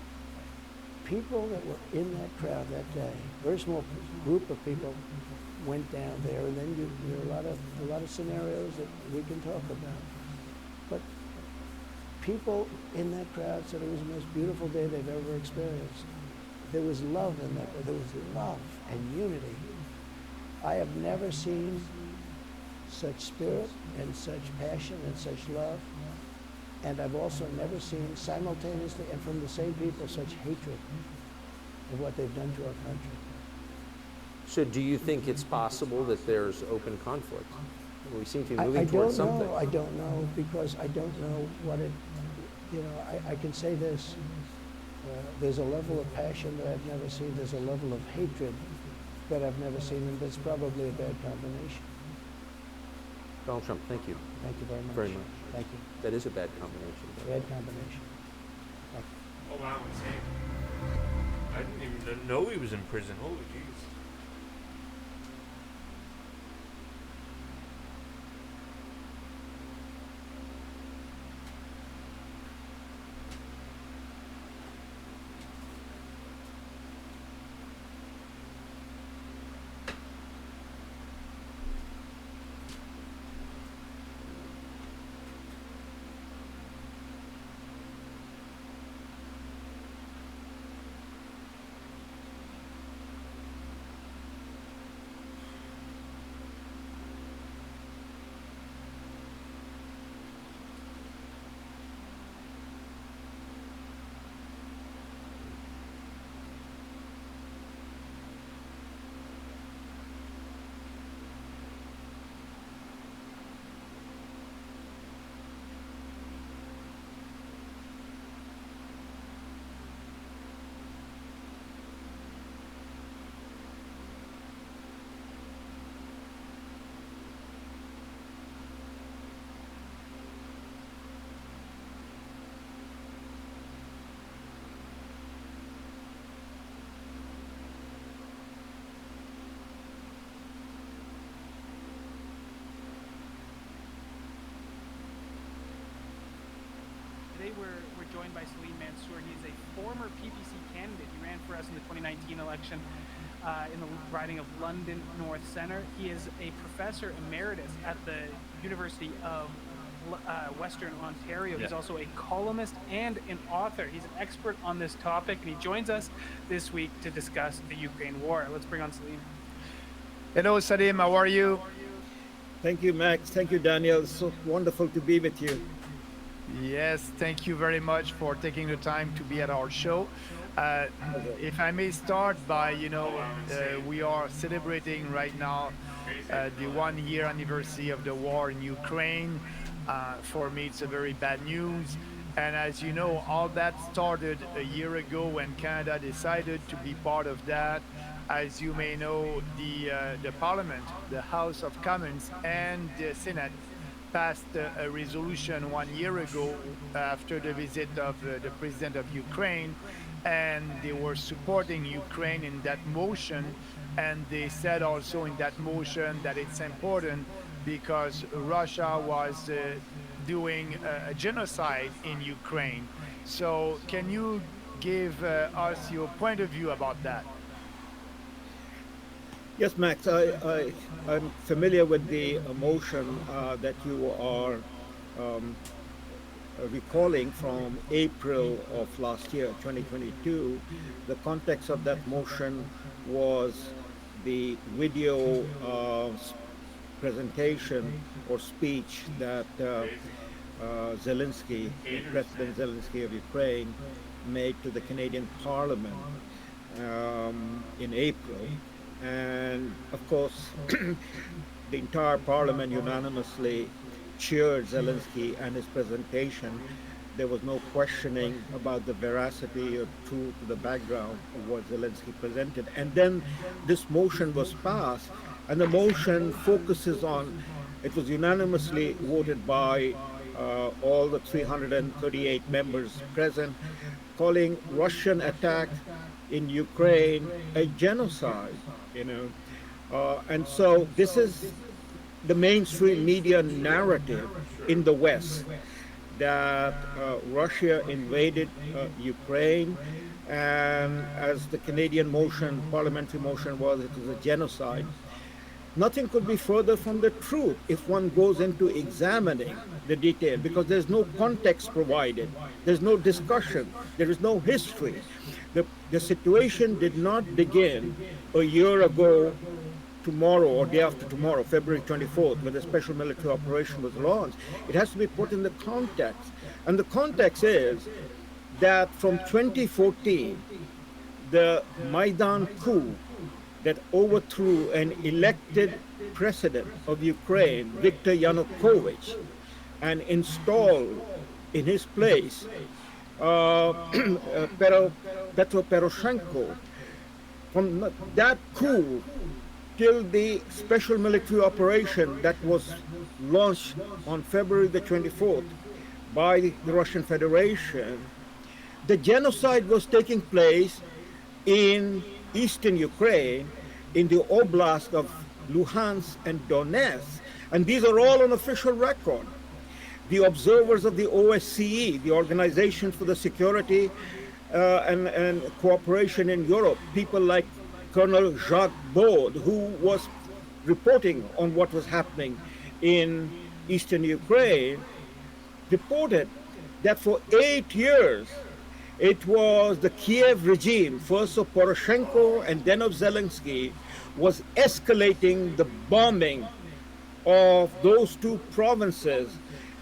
people that were in that crowd that day, very small group of people went down there, and then there are a lot of scenarios that we can talk about. But people in that crowd said it was the most beautiful day they've ever experienced. There was love in that. There was love and unity. I have never seen such spirit and such passion and such love. And I've also never seen simultaneously and from the same people such hatred of what they've done to our country. So do you think it's possible that there's open conflict? We seem to be moving towards something. I don't know, because I don't know what it, you know, I can say this. There's a level of passion that I've never seen. There's a level of hatred that I've never seen, and that's probably a bad combination. Donald Trump, thank you. Thank you very much. Very much. Thank you. That is a bad combination. Bad combination. Thank you. Oh wow, insane. I didn't even know he was in prison. Holy jeez. Today we're joined by Salim Mansour. He's a former PPC candidate. He ran for us in the 2019 election in the riding of London North Centre. He is a professor emeritus at the University of Western Ontario. He's also a columnist and an author. He's an expert on this topic, and he joins us this week to discuss the Ukraine war. Let's bring on Salim. Hello, Salim. How are you? Thank you, Max. Thank you, Daniel. So wonderful to be with you. Yes, thank you very much for taking the time to be at our show. If I may start by, we are celebrating right now the 1 year anniversary of the war in Ukraine. For me, it's a very bad news. And as you know, all that started a year ago when Canada decided to be part of that. As you may know, the Parliament, the House of Commons and the Senate passed a resolution 1 year ago after the visit of the president of Ukraine, and they were supporting Ukraine in that motion. And they said also in that motion that it's important because Russia was doing a genocide in Ukraine. So can you give us your point of view about that? Yes, Max, I'm familiar with the motion that you are recalling from April of last year, 2022. The context of that motion was the video presentation or speech that Zelensky, President Zelensky of Ukraine, made to the Canadian Parliament in April. And of course, the entire Parliament unanimously cheered Zelensky and his presentation. There was no questioning about the veracity or truth to the background of what Zelensky presented. And then this motion was passed, and the motion focuses on, it was unanimously voted by all the 338 members present, calling Russian attack in Ukraine a genocide, you know. And so this is the mainstream media narrative in the West, that Russia invaded Ukraine, and as the Canadian motion, parliamentary motion was, it was a genocide. Nothing could be further from the truth if one goes into examining the detail, because there's no context provided, there's no discussion, there is no history. The situation did not begin a year ago tomorrow or day after tomorrow, February 24th, when the special military operation was launched. It has to be put in the context. And the context is that from 2014, the Maidan coup that overthrew an elected president of Ukraine, Viktor Yanukovych, and installed in his place Petro Poroshenko. From that coup till the special military operation that was launched on February the 24th by the Russian Federation, the genocide was taking place in eastern Ukraine, in the oblast of Luhansk and Donetsk, and these are all on official record. The observers of the OSCE, the Organization for the Security and Cooperation in Europe, people like Colonel Jacques Baud, who was reporting on what was happening in eastern Ukraine, reported that for 8 years, it was the Kiev regime, first of Poroshenko and then of Zelensky, was escalating the bombing of those two provinces.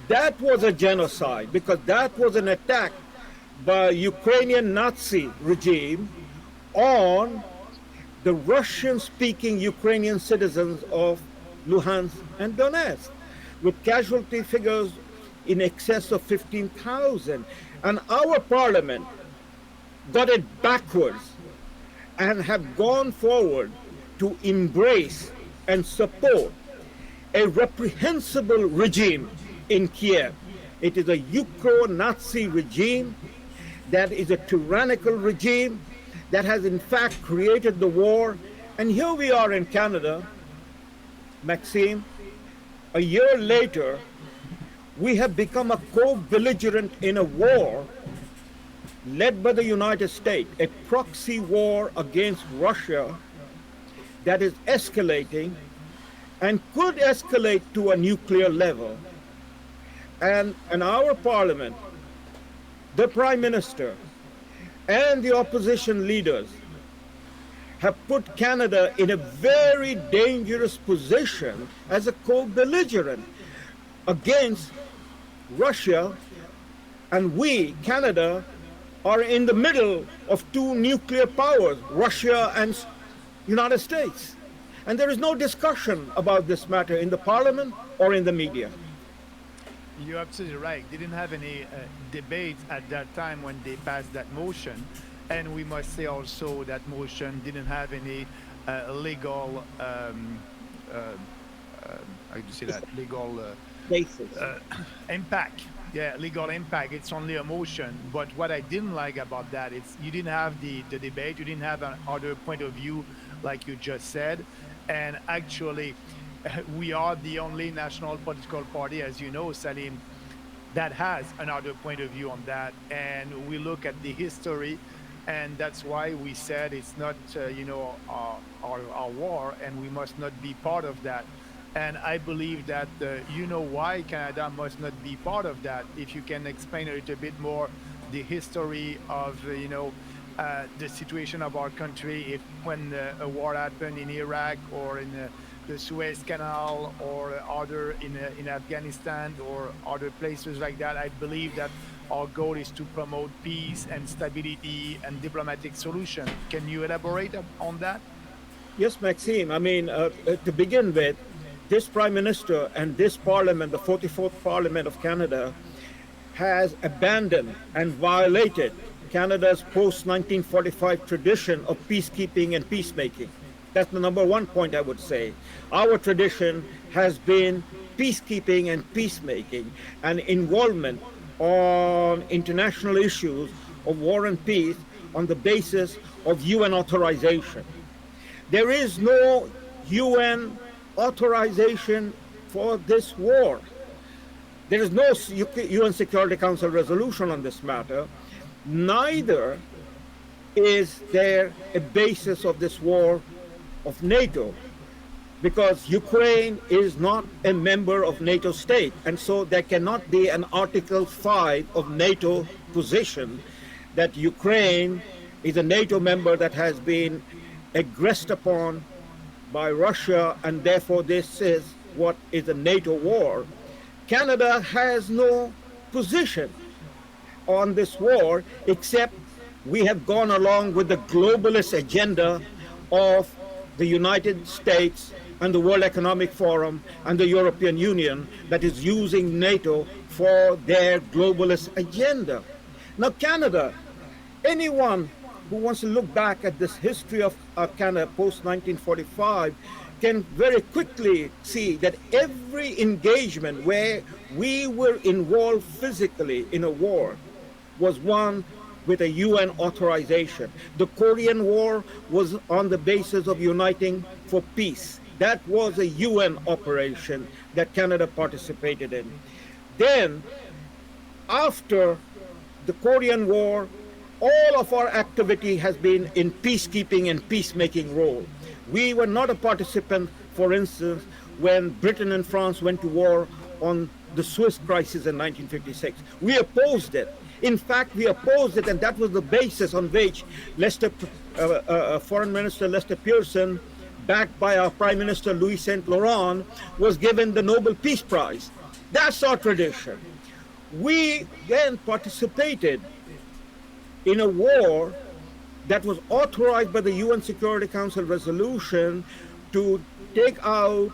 That was a genocide, because that was an attack by Ukrainian Nazi regime on the Russian-speaking Ukrainian citizens of Luhansk and Donetsk, with casualty figures in excess of 15,000. And our parliament got it backwards and have gone forward to embrace and support a reprehensible regime in Kiev. It is a Ukro-Nazi regime that is a tyrannical regime that has in fact created the war. And here we are in Canada, Maxime, a year later, we have become a co-belligerent in a war led by the United States, a proxy war against Russia that is escalating and could escalate to a nuclear level. And our parliament, the prime minister, and the opposition leaders have put Canada in a very dangerous position as a co-belligerent against Russia, and we, Canada, are in the middle of two nuclear powers, Russia and United States. And there is no discussion about this matter in the parliament or in the media. You're absolutely right. They didn't have any debate at that time when they passed that motion. And we must say also that motion didn't have any legal, how do you say that, legal Basis. impact. Yeah, legal impact. It's only a motion. But what I didn't like about that is you didn't have the debate. You didn't have another point of view, like you just said. And actually, we are the only national political party, as you know, Salim, that has another point of view on that. And we look at the history, and that's why we said it's not, our war, and we must not be part of that. And I believe that you know why Canada must not be part of that. If you can explain a little bit more the history of, the situation of our country, if when a war happened in Iraq or in the Suez Canal or other in Afghanistan or other places like that, I believe that our goal is to promote peace and stability and diplomatic solution. Can you elaborate on that? Yes, Maxime. I mean, to begin with, this Prime Minister and this Parliament, the 44th Parliament of Canada, has abandoned and violated Canada's post-1945 tradition of peacekeeping and peacemaking. That's the number one point I would say. Our tradition has been peacekeeping and peacemaking and involvement on international issues of war and peace on the basis of UN authorization. There is no UN authorization for this war. There is no UN Security Council resolution on this matter. Neither is there a basis of this war of NATO, because Ukraine is not a member of NATO state, and so there cannot be an Article 5 of NATO position that Ukraine is a NATO member that has been aggressed upon by Russia, and therefore this is what is a NATO war. Canada has no position on this war, except we have gone along with the globalist agenda of the United States and the World Economic Forum and the European Union that is using NATO for their globalist agenda. Now Canada, anyone who wants to look back at this history of Canada post-1945 can very quickly see that every engagement where we were involved physically in a war was one with a UN authorization. The Korean War was on the basis of uniting for peace. That was a UN operation that Canada participated in. Then, after the Korean War, all of our activity has been in peacekeeping and peacemaking role. We were not a participant, for instance, when Britain and France went to war on the Suez crisis in 1956. We opposed it. In fact, we opposed it, and that was the basis on which Foreign Minister Lester Pearson, backed by our Prime Minister Louis Saint Laurent, was given the Nobel Peace Prize. That's our tradition. We then participated in a war that was authorized by the UN Security Council resolution to take out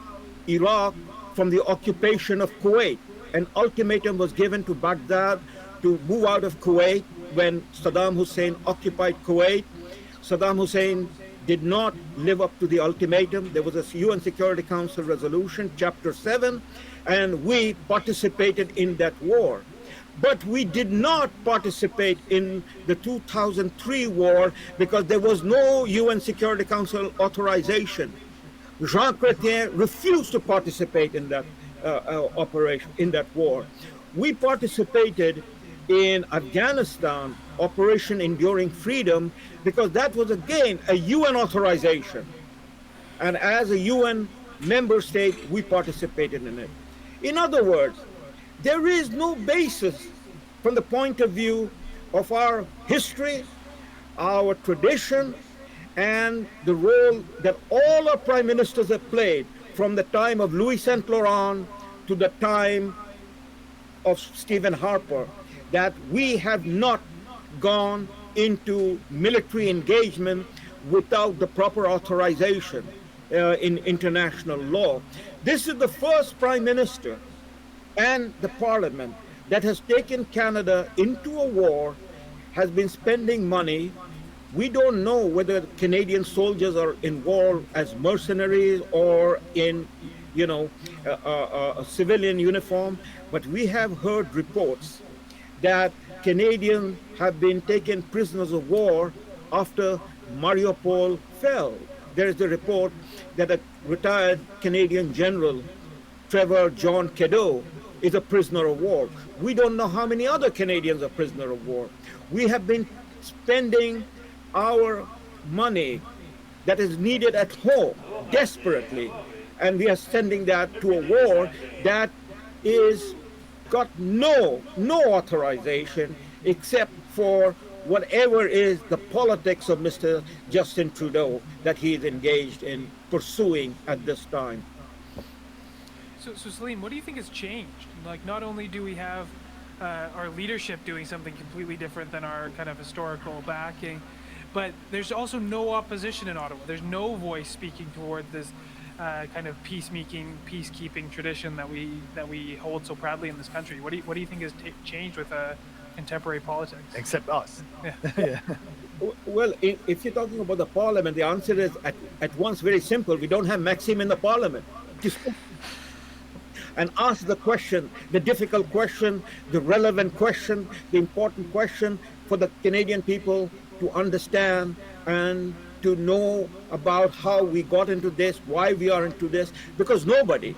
Iraq from the occupation of Kuwait. An ultimatum was given to Baghdad to move out of Kuwait when Saddam Hussein occupied Kuwait. Saddam Hussein did not live up to the ultimatum. There was a UN Security Council resolution, Chapter 7, and we participated in that war. But we did not participate in the 2003 war because there was no UN Security Council authorization. Jean Chrétien refused to participate in that operation, in that war. We participated in Afghanistan, Operation Enduring Freedom, because that was again a UN authorization. And as a UN member state, we participated in it. In other words, there is no basis from the point of view of our history, our tradition, and the role that all our prime ministers have played from the time of Louis Saint Laurent to the time of Stephen Harper, that we have not gone into military engagement without the proper authorization in international law. This is the first prime minister and the parliament that has taken Canada into a war, has been spending money. We don't know whether Canadian soldiers are involved as mercenaries or in, a civilian uniform, but we have heard reports that Canadians have been taken prisoners of war after Mariupol fell. There is a report that a retired Canadian general, Trevor John Cadeau, is a prisoner of war. We don't know how many other Canadians are prisoner of war. We have been spending our money that is needed at home desperately, and we are sending that to a war that is got no authorization except for whatever is the politics of Mr. Justin Trudeau that he is engaged in pursuing at this time. So Salim, what do you think has changed? Like, not only do we have our leadership doing something completely different than our kind of historical backing, but there's also no opposition in Ottawa. There's no voice speaking toward this kind of peacekeeping tradition that we hold so proudly in this country. What do you think has changed with contemporary politics? Except us. Yeah. Well, if you're talking about the parliament, the answer is at once very simple. We don't have Maxime in the parliament. And ask the question, the difficult question, the relevant question, the important question for the Canadian people to understand and to know about how we got into this, why we are into this, because nobody,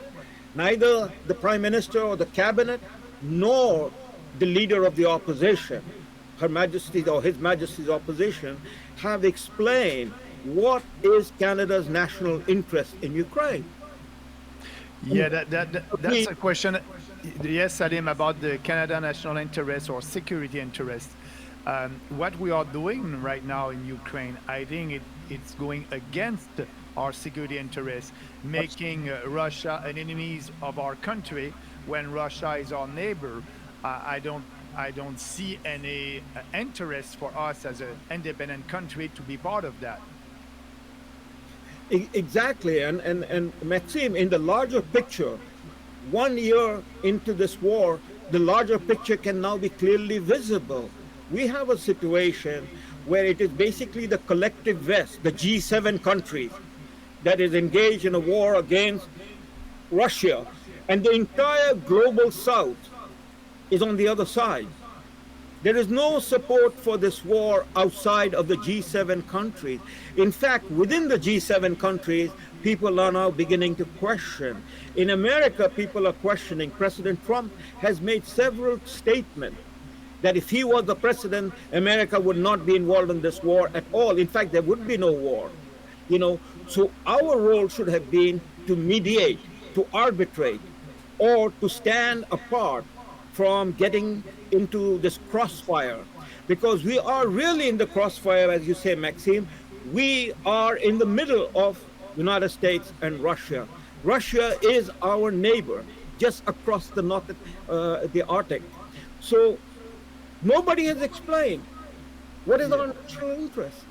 neither the Prime Minister or the Cabinet, nor the leader of the opposition, Her Majesty or His Majesty's opposition, have explained what is Canada's national interest in Ukraine. Yeah, that's a question. Yes, Salim, about the Canada national interest or security interest. What we are doing right now in Ukraine, I think it's going against our security interests, making Russia an enemy of our country when Russia is our neighbor. I don't see any interest for us as an independent country to be part of that. Exactly, and Maxime, in the larger picture, 1 year into this war, the larger picture can now be clearly visible. We have a situation where it is basically the collective West, the G7 countries, that is engaged in a war against Russia, and the entire global South is on the other side. There is no support for this war outside of the G7 countries. In fact, within the G7 countries, people are now beginning to question. In America, people are questioning. President Trump has made several statements that if he was the president, America would not be involved in this war at all. In fact, there would be no war. So our role should have been to mediate, to arbitrate, or to stand apart from getting into this crossfire, because we are really in the crossfire, as you say, Maxime. We are in the middle of United States and Russia. Russia is our neighbor, just across the Arctic. So nobody has explained what is our national interest.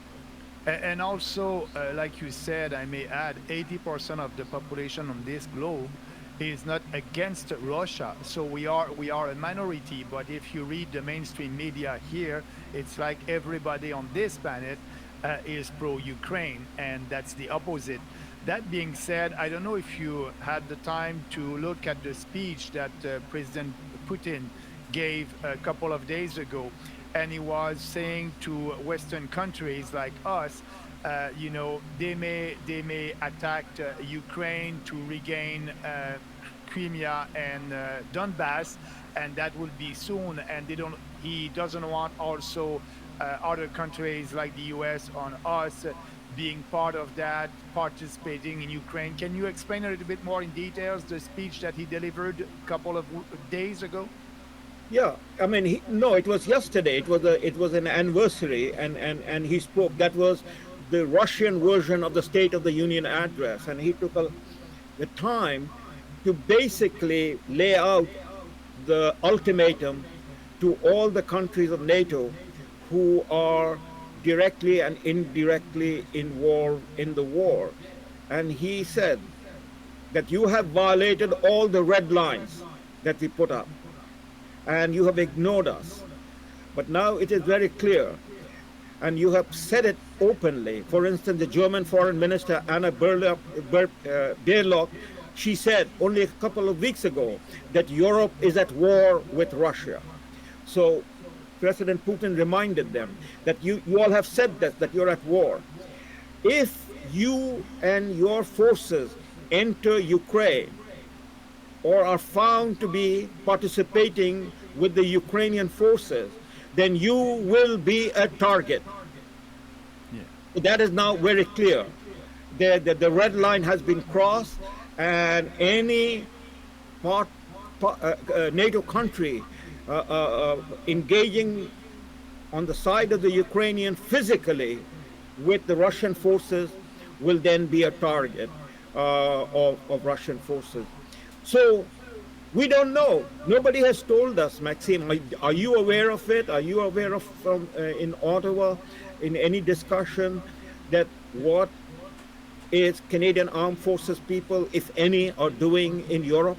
And also, like you said, I may add, 80% of the population on this globe is not against Russia, so we are a minority. But if you read the mainstream media here, it's like everybody on this planet is pro-Ukraine, and that's the opposite. That being said, I don't know if you had the time to look at the speech that President Putin gave a couple of days ago, and he was saying to Western countries like us, they may attack Ukraine to regain Crimea and Donbass, and that will be soon. And he doesn't want also other countries like the U.S. on us being part of that, participating in Ukraine. Can you explain a little bit more in details the speech that he delivered a couple of days ago? Yeah, I mean, it was yesterday. It was an anniversary, and he spoke. That was the Russian version of the State of the Union address, and he took the time to basically lay out the ultimatum to all the countries of NATO who are directly and indirectly involved in the war. And he said that you have violated all the red lines that we put up, and you have ignored us. But now it is very clear, and you have said it openly. For instance, the German Foreign Minister Anna Baerbock, she said only a couple of weeks ago that Europe is at war with Russia. So President Putin reminded them that you all have said that you're at war. If you and your forces enter Ukraine or are found to be participating with the Ukrainian forces, then you will be a target. Yeah. That is now very clear. The red line has been crossed, and any NATO country engaging on the side of the Ukrainian physically with the Russian forces will then be a target of Russian forces. So we don't know. Nobody has told us, Maxime. Are you aware of it? Are you aware of in Ottawa, in any discussion, that what is Canadian Armed Forces people, if any, are doing in Europe?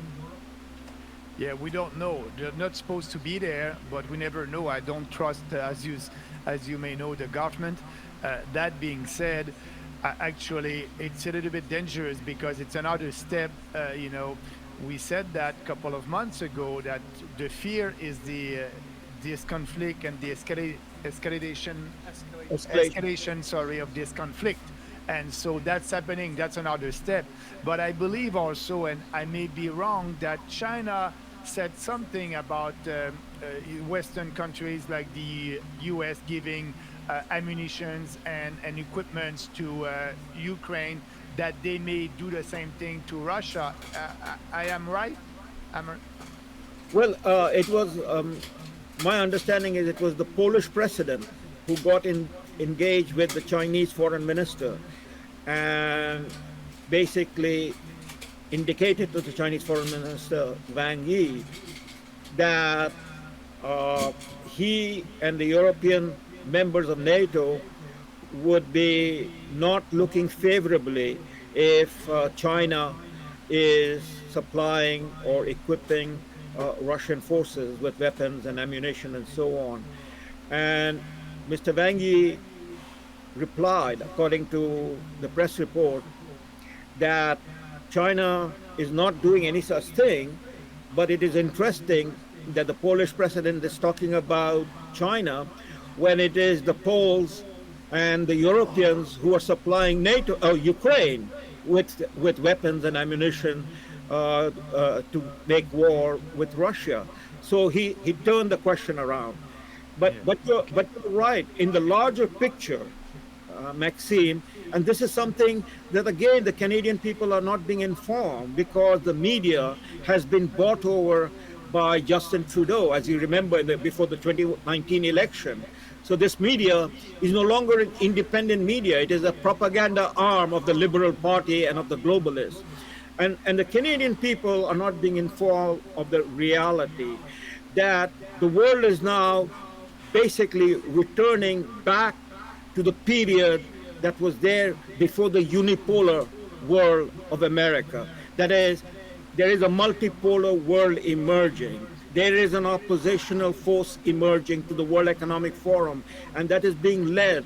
Yeah, we don't know. They're not supposed to be there, but we never know. I don't trust, as you may know, the government. That being said, actually, it's a little bit dangerous because it's another step. We said that a couple of months ago that the fear is this conflict and the escalation, sorry, of this conflict. And so that's happening. That's another step. But I believe also, and I may be wrong, that China said something about Western countries like the U.S. giving ammunitions and equipments to Ukraine, that they may do the same thing to Russia. I am right? Well, it was my understanding is it was the Polish president who got engaged with the Chinese foreign minister and basically indicated to the Chinese foreign minister Wang Yi that he and the European members of NATO would be not looking favorably if China is supplying or equipping Russian forces with weapons and ammunition and so on. And Mr. Wang Yi replied, according to the press report, that China is not doing any such thing, but it is interesting that the Polish president is talking about China when it is the Poles and the Europeans who are supplying Ukraine with weapons and ammunition to make war with Russia. So he turned the question around. But you're right. In the larger picture, Maxime, and this is something that again the Canadian people are not being informed because the media has been bought over by Justin Trudeau, as you remember, before the 2019 election. So this media is no longer an independent media. It is a propaganda arm of the Liberal Party and of the globalists. And the Canadian people are not being informed of the reality that the world is now basically returning back to the period that was there before the unipolar world of America. That is, there is a multipolar world emerging. There is an oppositional force emerging to the World Economic Forum, and that is being led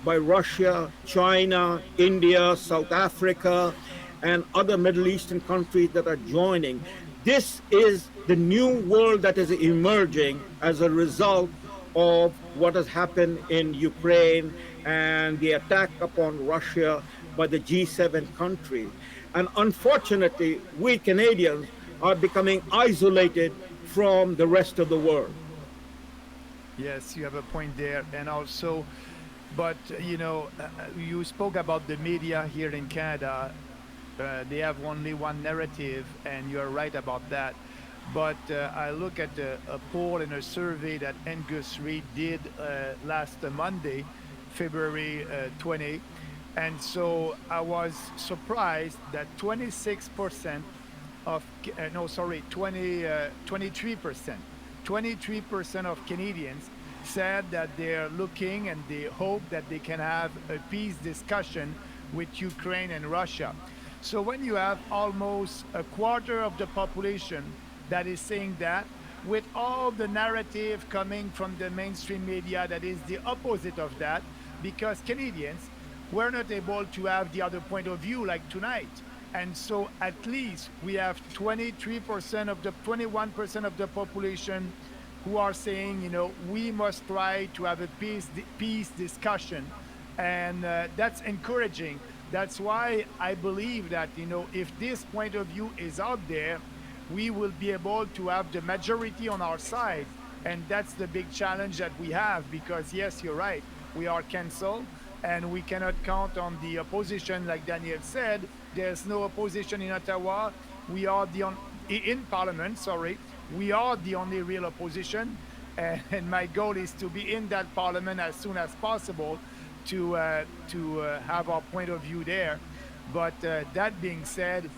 by Russia, China, India, South Africa, and other Middle Eastern countries that are joining. This is the new world that is emerging as a result of what has happened in Ukraine and the attack upon Russia by the G7 countries. And unfortunately, we Canadians are becoming isolated from the rest of the world. Yes, you have a point there. And also, but you spoke about the media here in Canada. They have only one narrative, and you're right about that. But I look at a poll and a survey that Angus Reid did last Monday, February 20. And so I was surprised that 23% of Canadians said that they're looking and they hope that they can have a peace discussion with Ukraine and Russia. So when you have almost a quarter of the population that is saying that, with all the narrative coming from the mainstream media that is the opposite of that, because Canadians were not able to have the other point of view like tonight. And so at least we have 21% of the population who are saying, we must try to have a peace discussion. And that's encouraging. That's why I believe that, if this point of view is out there, we will be able to have the majority on our side. And that's the big challenge that we have, because yes, you're right, we are canceled and we cannot count on the opposition. Like Daniel said, there's no opposition in Ottawa. We are in Parliament, sorry. We are the only real opposition. And my goal is to be in that Parliament as soon as possible to have our point of view there. But that being said,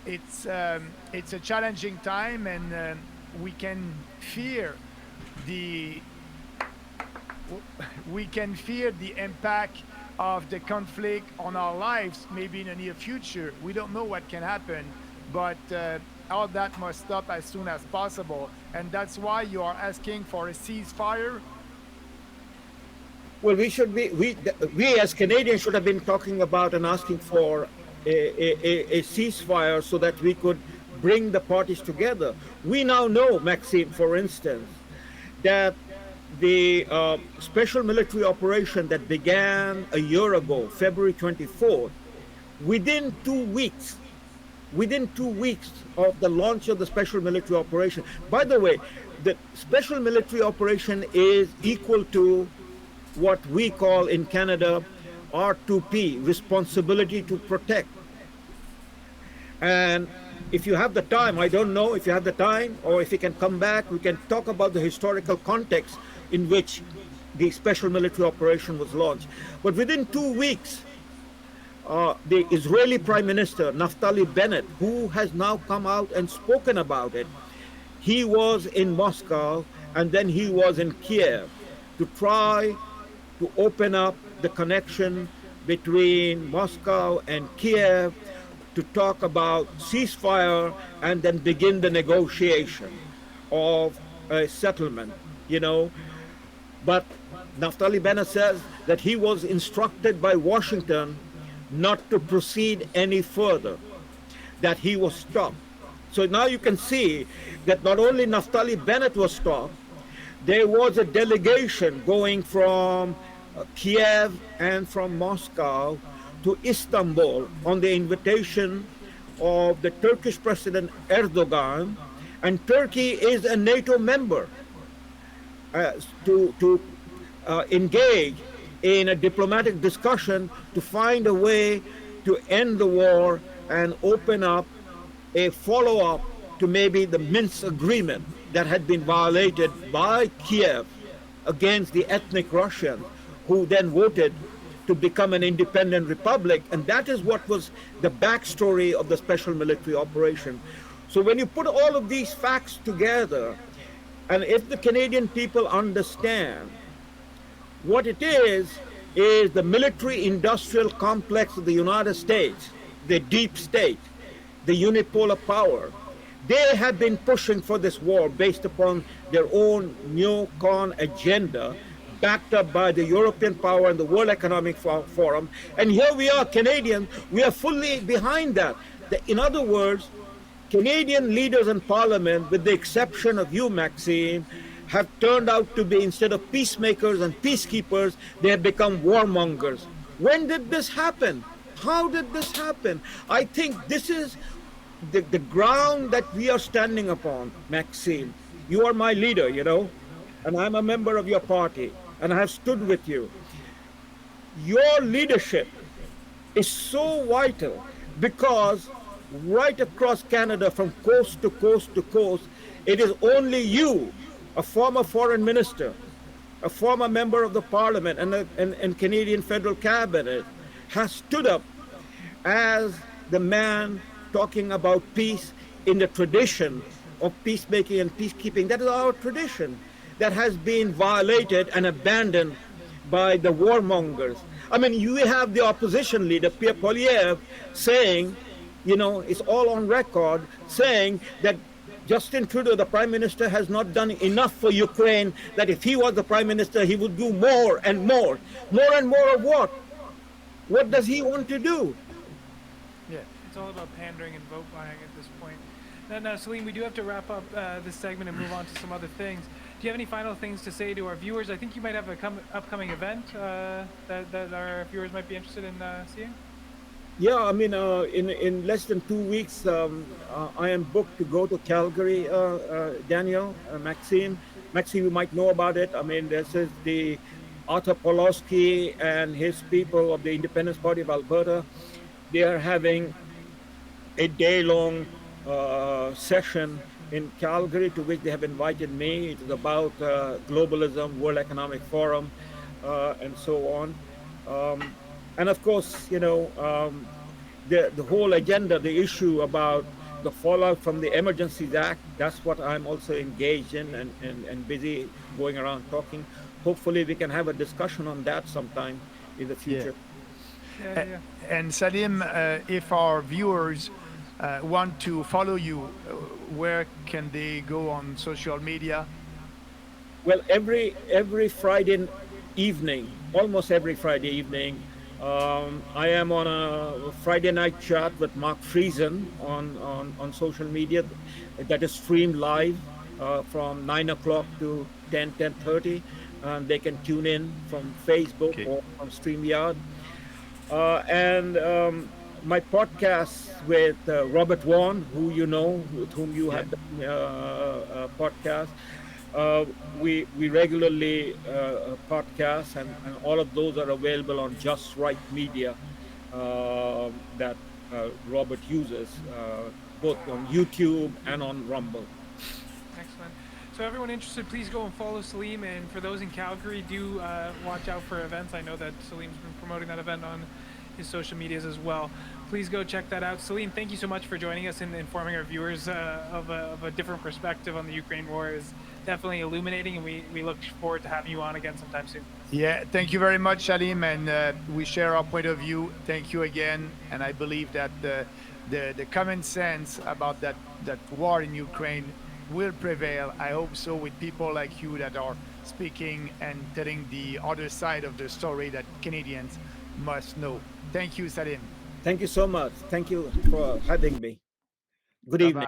it's a challenging time, and we can fear the impact of the conflict on our lives, maybe in the near future. We don't know what can happen, but all that must stop as soon as possible. And that's why you are asking for a ceasefire. Well, we as Canadians should have been talking about and asking for a ceasefire so that we could bring the parties together. We now know, Maxime, for instance, that the special military operation that began a year ago, February 24th, within 2 weeks, of the launch of the special military operation. By the way, the special military operation is equal to what we call in Canada R2P, responsibility to protect. And if you have the time, I don't know if you have the time, or if you can come back, we can talk about the historical context in which the special military operation was launched. But within 2 weeks, the Israeli Prime Minister, Naftali Bennett, who has now come out and spoken about it, he was in Moscow and then he was in Kiev to try to open up the connection between Moscow and Kiev to talk about ceasefire and then begin the negotiation of a settlement, you know. But Naftali Bennett says that he was instructed by Washington not to proceed any further, that he was stopped. So now you can see that not only Naftali Bennett was stopped, there was a delegation going from Kiev and from Moscow to Istanbul on the invitation of the Turkish President Erdogan, and Turkey is a NATO member, to engage in a diplomatic discussion to find a way to end the war and open up a follow-up to maybe the Minsk agreement that had been violated by Kiev against the ethnic Russians, who then voted to become an independent republic. And that is what was the backstory of the special military operation. So when you put all of these facts together, and if the Canadian people understand what it is the military-industrial complex of the United States, the deep state, the unipolar power. They have been pushing for this war based upon their own neocon agenda, backed up by the European power and the World Economic Forum. And here we are, Canadians, we are fully behind that. In other words, Canadian leaders in Parliament, with the exception of you, Maxime, have turned out to be, instead of peacemakers and peacekeepers, they have become warmongers. When did this happen? How did this happen? I think this is the ground that we are standing upon, Maxime. You are my leader, you know, and I'm a member of your party, and I have stood with you. Your leadership is so vital because right across Canada, from coast to coast to coast, it is only you, a former foreign minister, a former member of the parliament and Canadian federal cabinet, has stood up as the man talking about peace in the tradition of peacemaking and peacekeeping. That is our tradition that has been violated and abandoned by the warmongers. I mean, you have the opposition leader, Pierre Poilievre, saying, you know, it's all on record, saying that Justin Trudeau, the Prime Minister, has not done enough for Ukraine, that if he was the Prime Minister, he would do more and more. More and more of what? What does he want to do? Yeah, it's all about pandering and vote buying at this point. Now, Celine, we do have to wrap up this segment and move on to some other things. Do you have any final things to say to our viewers? I think you might have an upcoming event that our viewers might be interested in seeing. Yeah, I mean, in less than 2 weeks, I am booked to go to Calgary, Daniel, Maxime. Maxime, you might know about it. I mean, this is the Arthur Pawlowski and his people of the Independence Party of Alberta. They are having a day-long session in Calgary, to which they have invited me. It is about globalism, World Economic Forum, and so on. And of course, you know, the whole agenda, the issue about the fallout from the Emergencies Act, that's what I'm also engaged in and busy going around talking. Hopefully we can have a discussion on that sometime in the future. And Salim, if our viewers want to follow you, where can they go on social media? Well, every Friday evening, almost every Friday evening, I am on a Friday night chat with Mark Friesen on social media that is streamed live from 9 o'clock to 10:30. And they can tune in from Facebook or from StreamYard. And my podcast with Robert Vaughn, who you know, with whom you have done a podcast. We regularly podcast, and all of those are available on Just Right Media that Robert uses, both on YouTube and on Rumble. Excellent. So everyone interested, please go and follow Salim. And for those in Calgary, do watch out for events. I know that Salim's been promoting that event on his social medias as well. Please go check that out. Salim, thank you so much for joining us and informing our viewers of a different perspective on the Ukraine war. Is definitely illuminating, and we look forward to having you on again sometime soon. Yeah, thank you very much, Salim, and we share our point of view. Thank you again, and I believe that the common sense about that war in Ukraine will prevail. I hope so, with people like you that are speaking and telling the other side of the story that Canadians must know. Thank you, Salim. Thank you so much. Thank you for having me. Good evening.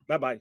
Bye-bye. Bye-bye.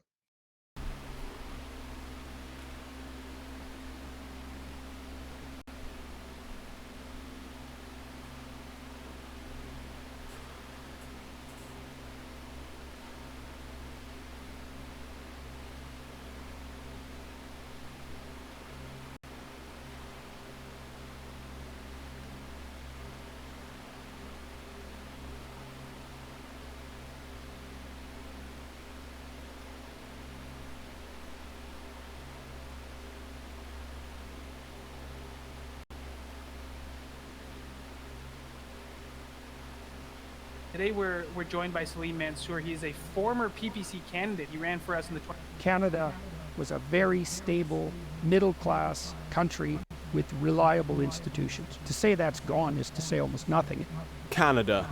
Today we're joined by Salim Mansour. He is a former PPC candidate. He ran for us in the Canada was a very stable, middle-class country with reliable institutions. To say that's gone is to say almost nothing. Canada.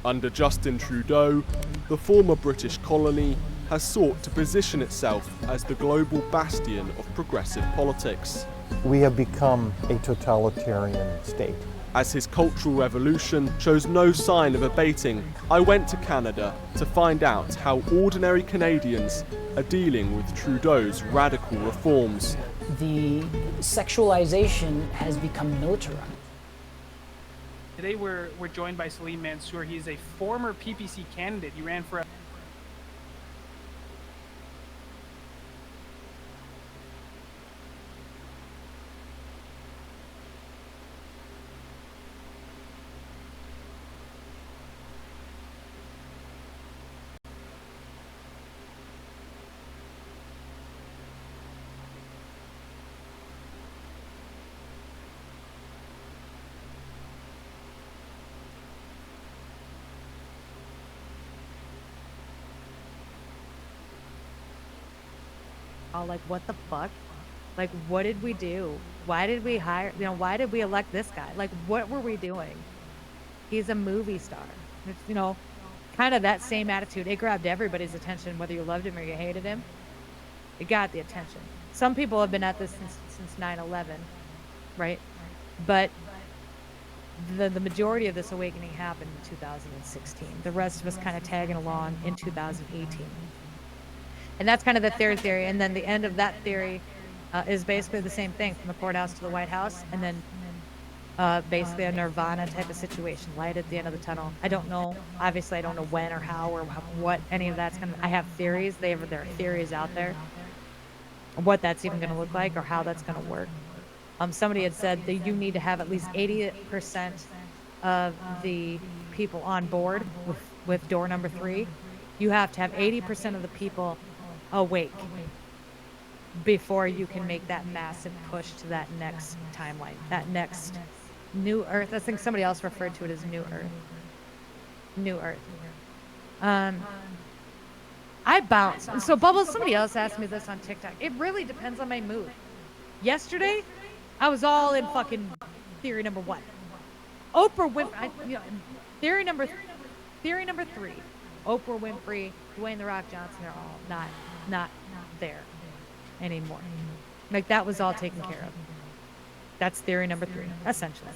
Under Justin Trudeau, the former British colony has sought to position itself as the global bastion of progressive politics. We have become a totalitarian state. As his cultural revolution shows no sign of abating, I went to Canada to find out how ordinary Canadians are dealing with Trudeau's radical reforms. The sexualization has become militarized. Today we're joined by Salim Mansour. He is a former PPC candidate. He ran for like, what the fuck? Like, what did we do? Why did we hire, why did we elect this guy? Like, what were we doing? He's a movie star. It's, kind of that same attitude. It grabbed everybody's attention, whether you loved him or you hated him. It got the attention. Some people have been at this since 9/11, right? But the majority of this awakening happened in 2016. The rest of us kind of tagging along in 2018. And that's kind of the third theory. And then the end of that theory is basically the same thing, from the courthouse to the White House, and then basically a nirvana type of situation, light at the end of the tunnel. I don't know. Obviously, I don't know when or how or what any of that's going to... I have theories. There are theories out there. What that's even going to look like or how that's going to work. Somebody had said that you need to have at least 80% of the people on board with door number 3. You have to have 80% of the people awake before you can make that massive push to that next timeline, that next new Earth. I think somebody else referred to it as New Earth. New Earth. I bounce. So Bubbles, somebody else asked me this on TikTok. It really depends on my mood. Yesterday, I was all in fucking theory number one. Oprah Winfrey, theory number 3. Oprah Winfrey, Dwayne The Rock Johnson are all not there anymore. Like, that was all taken care of. That's theory number 3, essentially.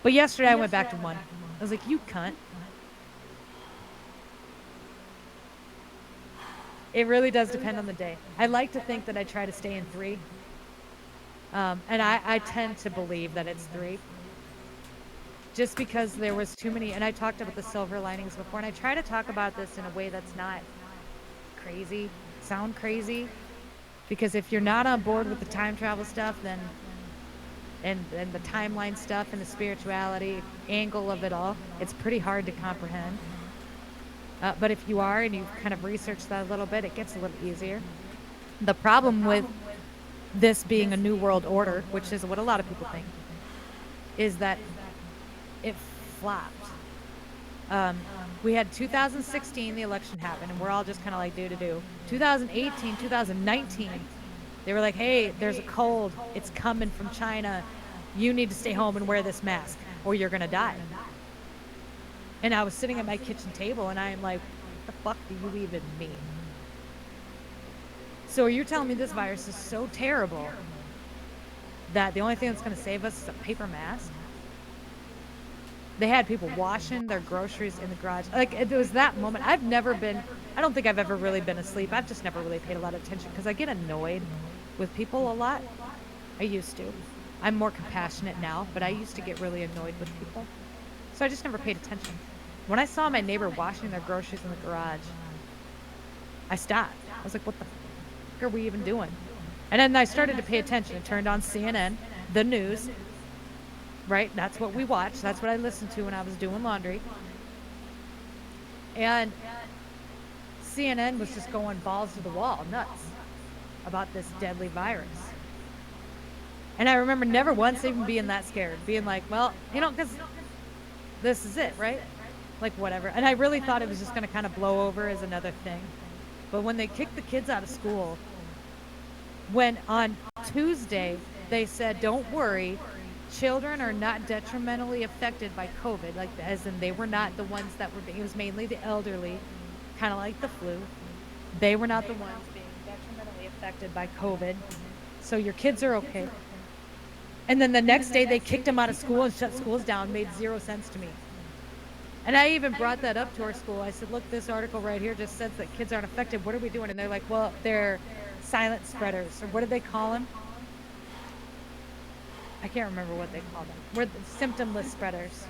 But yesterday I went back to 1. I was like, you cunt. It really does depend on the day. I like to think that I try to stay in 3. And I tend to believe that it's 3. Just because there was too many, and I talked about the silver linings before, and I try to talk about this in a way that's not crazy, sound crazy. Because if you're not on board with the time travel stuff, then and the timeline stuff and the spirituality angle of it all, it's pretty hard to comprehend. But if you are and you've kind of researched that a little bit, it gets a little easier. The problem with this being a new world order, which is what a lot of people think, is that it flopped. We had 2016, the election happened, and we're all just kind of like do. 2018, 2019, they were like, hey, there's a cold. It's coming from China. You need to stay home and wear this mask or you're going to die. And I was sitting at my kitchen table and I am like, what the fuck do you even mean? So you're telling me this virus is so terrible that the only thing that's going to save us is a paper mask? They had people washing their groceries in the garage. Like, it was that moment. I don't think I've ever really been asleep. I've just never really paid a lot of attention because I get annoyed with people a lot. I used to. I'm more compassionate now, but I used to get really annoyed with people. So I just never paid attention. When I saw my neighbor washing their groceries in the garage, I stopped. I was like, what the fuck are we even doing? And then I started to pay attention. I turned on CNN, the news. Right? That's what we watched. That's what I listened to when I was doing laundry. And CNN was just going balls to the wall, nuts, about this deadly virus. And I remember never once even being that scared, being like, well, because this is it, right? Like, whatever. And I really thought it was just going to kind of blow over as another thing. But when they kicked the kids out of school, when on Tuesday they said, don't worry, children are not detrimentally affected by COVID, like, as in they were not the ones that were it was mainly the elderly, kind of like the flu. They were not the ones being detrimentally affected by COVID. So your kids are okay. And then the next day they kicked them out of school and shut schools down, made 0 sense to me. And I even brought that up to our school. I said, look, this article right here just says that kids aren't affected. What are we doing? And they're like, well, they're silent spreaders, or what did they call them? I can't remember what they call them. We're the symptomless spreaders,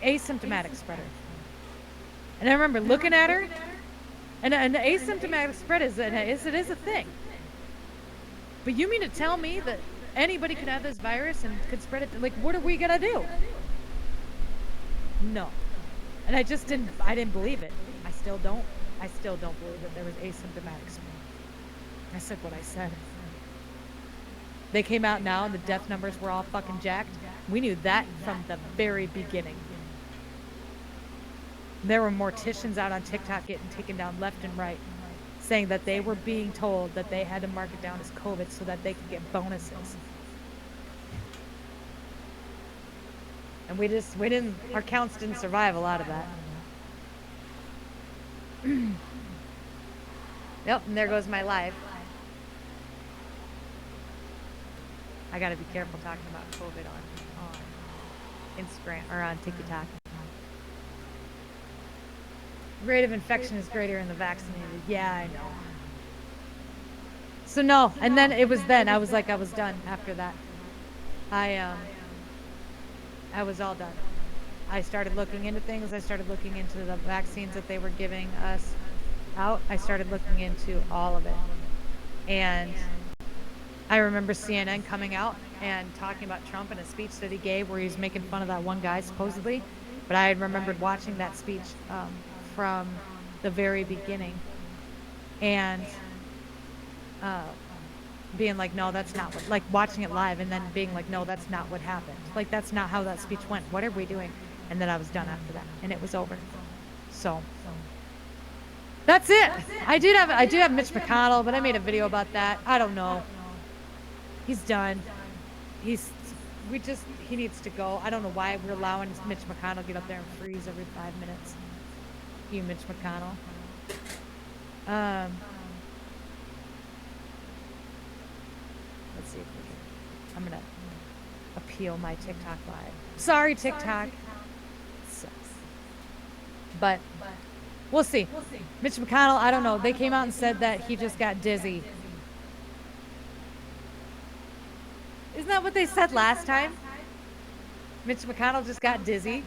asymptomatic spreaders. And I remember looking at her, and an asymptomatic spread is a thing. But you mean to tell me that anybody could have this virus and could spread it? Like, what are we gonna do? No. And I didn't believe it. I still don't believe that there was asymptomatic spread. I said what I said. They came out now and the death numbers were all fucking jacked. We knew that from the very beginning. There were morticians out on TikTok getting taken down left and right, saying that they were being told that they had to mark it down as COVID so that they could get bonuses. And our counts didn't survive a lot of that. Yep, and there goes my life. I gotta be careful talking about COVID on Instagram or on TikTok. Rate of infection is greater in the vaccinated. Yeah, I know. So no, and then I was done after that. I was all done. I started looking into things. I started looking into the vaccines that they were giving us out. I started looking into all of it. And I remember CNN coming out and talking about Trump in a speech that he gave where he was making fun of that one guy, supposedly. But I had remembered watching that speech from the very beginning and being like, no, that's not what, like watching it live and then being like, no, that's not what happened. Like, that's not how that speech went. What are we doing? And then I was done after that and it was over. So that's it. I did have Mitch McConnell, but I made a video about that. I don't know. He's done. He's he needs to go. I don't know why we're allowing Mitch McConnell to get up there and freeze every 5 minutes. You, Mitch McConnell. Let's see if we can. I'm gonna appeal my TikTok live. Sorry, TikTok. Sucks. But we'll see. Mitch McConnell, I don't know. They came out and said that he just got dizzy. Isn't that what they said last time? Mitch McConnell just got dizzy.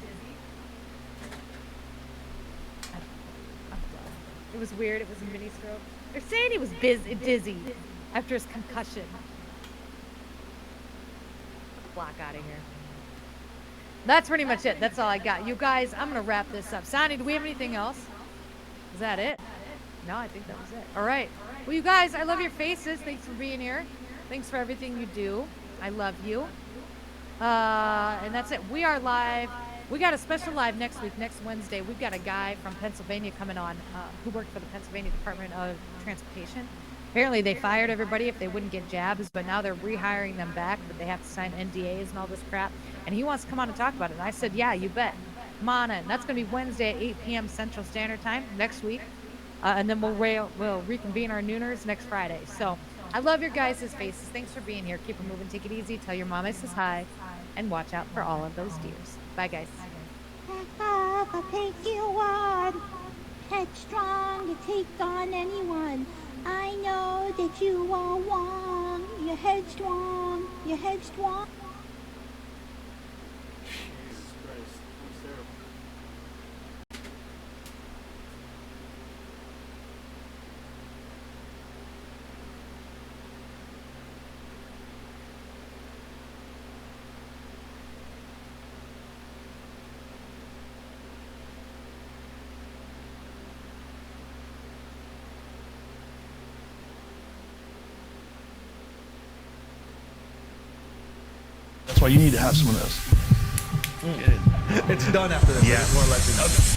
It was weird. It was a mini stroke. They're saying he was dizzy after his concussion. Block out of here. That's pretty much it. That's all I got. You guys, I'm going to wrap this up. Sonny, do we have anything else? Is that it? No, I think that was it. All right. Well, you guys, I love your faces. Thanks for being here. Thanks for everything you do. I love you. And that's it. We are live. We got a special live next week, next Wednesday. We've got a guy from Pennsylvania coming on who worked for the Pennsylvania Department of Transportation. Apparently they fired everybody if they wouldn't get jabs, but now they're rehiring them back, but they have to sign NDAs and all this crap. And he wants to come on and talk about it. And I said, yeah, you bet. Come on in. That's going to be Wednesday at 8 p.m. Central Standard Time next week. And then we'll reconvene our nooners next Friday. So I love your guys' faces. Thanks for being here. Keep it moving. Take it easy. Tell your mom I says hi. And watch out for all of those deers. Bye, guys. I'll take you on. Headstrong to take on anyone. I know that you are one. You're headstrong. You're headstrong. Jesus Christ, that's terrible. That's why you need to have some of those. It's done after this. Yeah. More or less.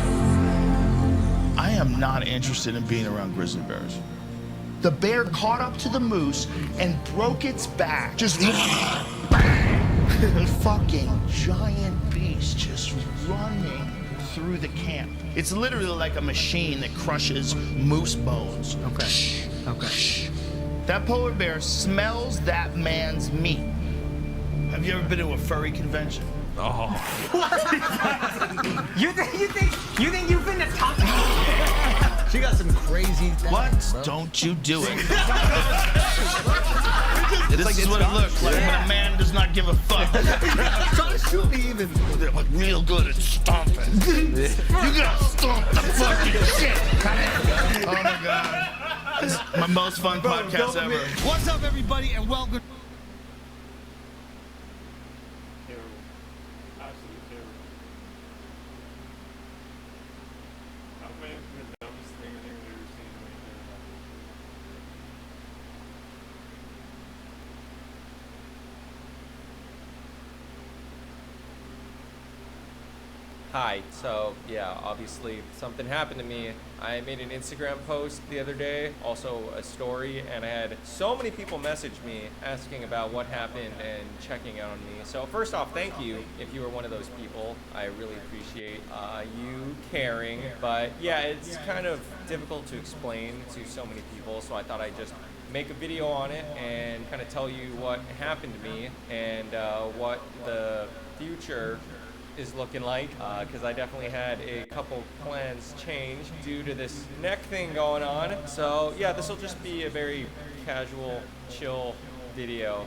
I am not interested in being around grizzly bears. The bear caught up to the moose and broke its back. Just a fucking giant beast just running through the camp. It's literally like a machine that crushes moose bones. Okay. Okay. That polar bear smells that man's meat. Have you ever been to a furry convention? Oh. you think you've been to top? She got some crazy things. What? Bro. Don't you do it. This is what it looks like when a man does not give a fuck. Try to shoot me even. They're like real good at stomping. You gotta stomp the fucking shit. Oh my god. This is my most fun podcast ever. What's up, everybody, and welcome. Hi, so yeah, obviously something happened to me. I made an Instagram post the other day, also a story, and I had so many people message me asking about what happened and checking out on me. So first off, thank you if you were one of those people. I really appreciate you caring, but yeah, it's kind of difficult to explain to so many people, so I thought I'd just make a video on it and kind of tell you what happened to me and what the future is looking like, because I definitely had a couple plans change due to this neck thing going on. So yeah, this will just be a very casual, chill video,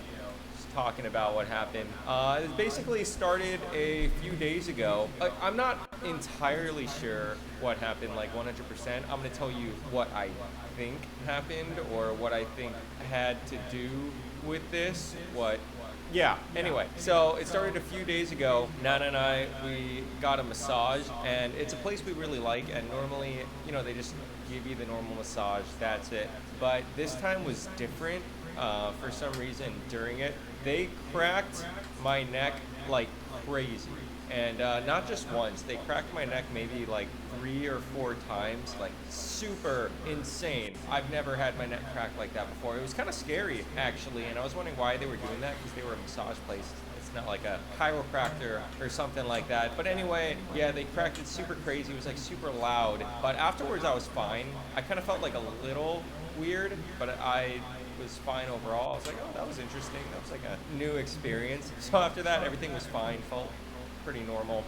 just talking about what happened. It basically started a few days ago. I'm not entirely sure what happened, like 100%. I'm gonna tell you what I think happened or what I think had to do with this. Yeah, anyway, so it started a few days ago. Nana and I, we got a massage, and it's a place we really like, and normally, you know, they just give you the normal massage, that's it. But this time was different. For some reason during it, they cracked my neck like crazy. And not just once, they cracked my neck maybe like 3 or 4 times, like super insane. I've never had my neck cracked like that before. It was kind of scary actually, and I was wondering why they were doing that, because they were a massage place. It's not like a chiropractor or something like that. But anyway, yeah, they cracked it super crazy. It was like super loud. But afterwards I was fine. I kind of felt like a little weird, but I was fine overall. I was like, oh, that was interesting. That was like a new experience. So after that, everything was fine. Felt pretty normal.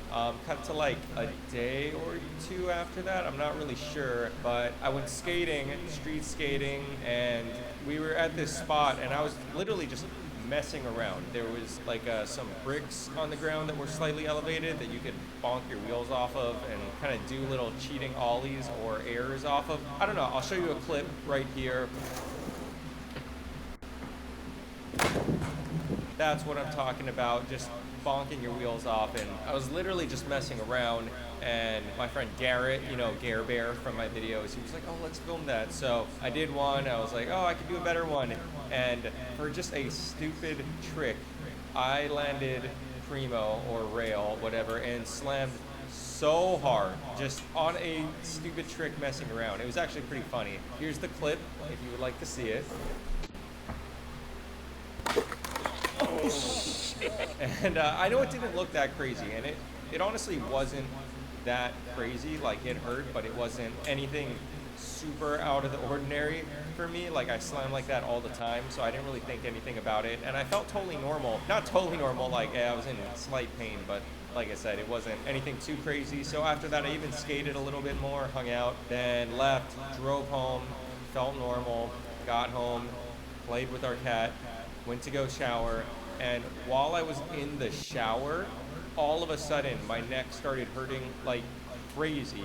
Cut to like a day or two after that, I'm not really sure, but I went skating, street skating, and we were at this spot, and I was literally just messing around. There was like some bricks on the ground that were slightly elevated that you could bonk your wheels off of and kind of do little cheating ollies or airs off of. I don't know, I'll show you a clip right here. That's what I'm talking about, just bonking your wheels off. And I was literally just messing around, and my friend Garrett, you know, Gare Bear from my videos, he was like, oh, let's film that. So I did one. I was like, oh, I could do a better one. And for just a stupid trick, I landed primo or rail, whatever, and slammed so hard just on a stupid trick messing around. It was actually pretty funny. Here's the clip if you would like to see it. And I know it didn't look that crazy, and it honestly wasn't that crazy. Like, it hurt, but it wasn't anything super out of the ordinary for me. Like, I slam like that all the time, so I didn't really think anything about it, and I felt totally normal. Not totally normal, like, yeah, I was in slight pain, but like I said, it wasn't anything too crazy. So after that, I even skated a little bit more, hung out, then left, drove home, felt normal, got home, played with our cat, went to go shower, and while I was in the shower, all of a sudden my neck started hurting like crazy,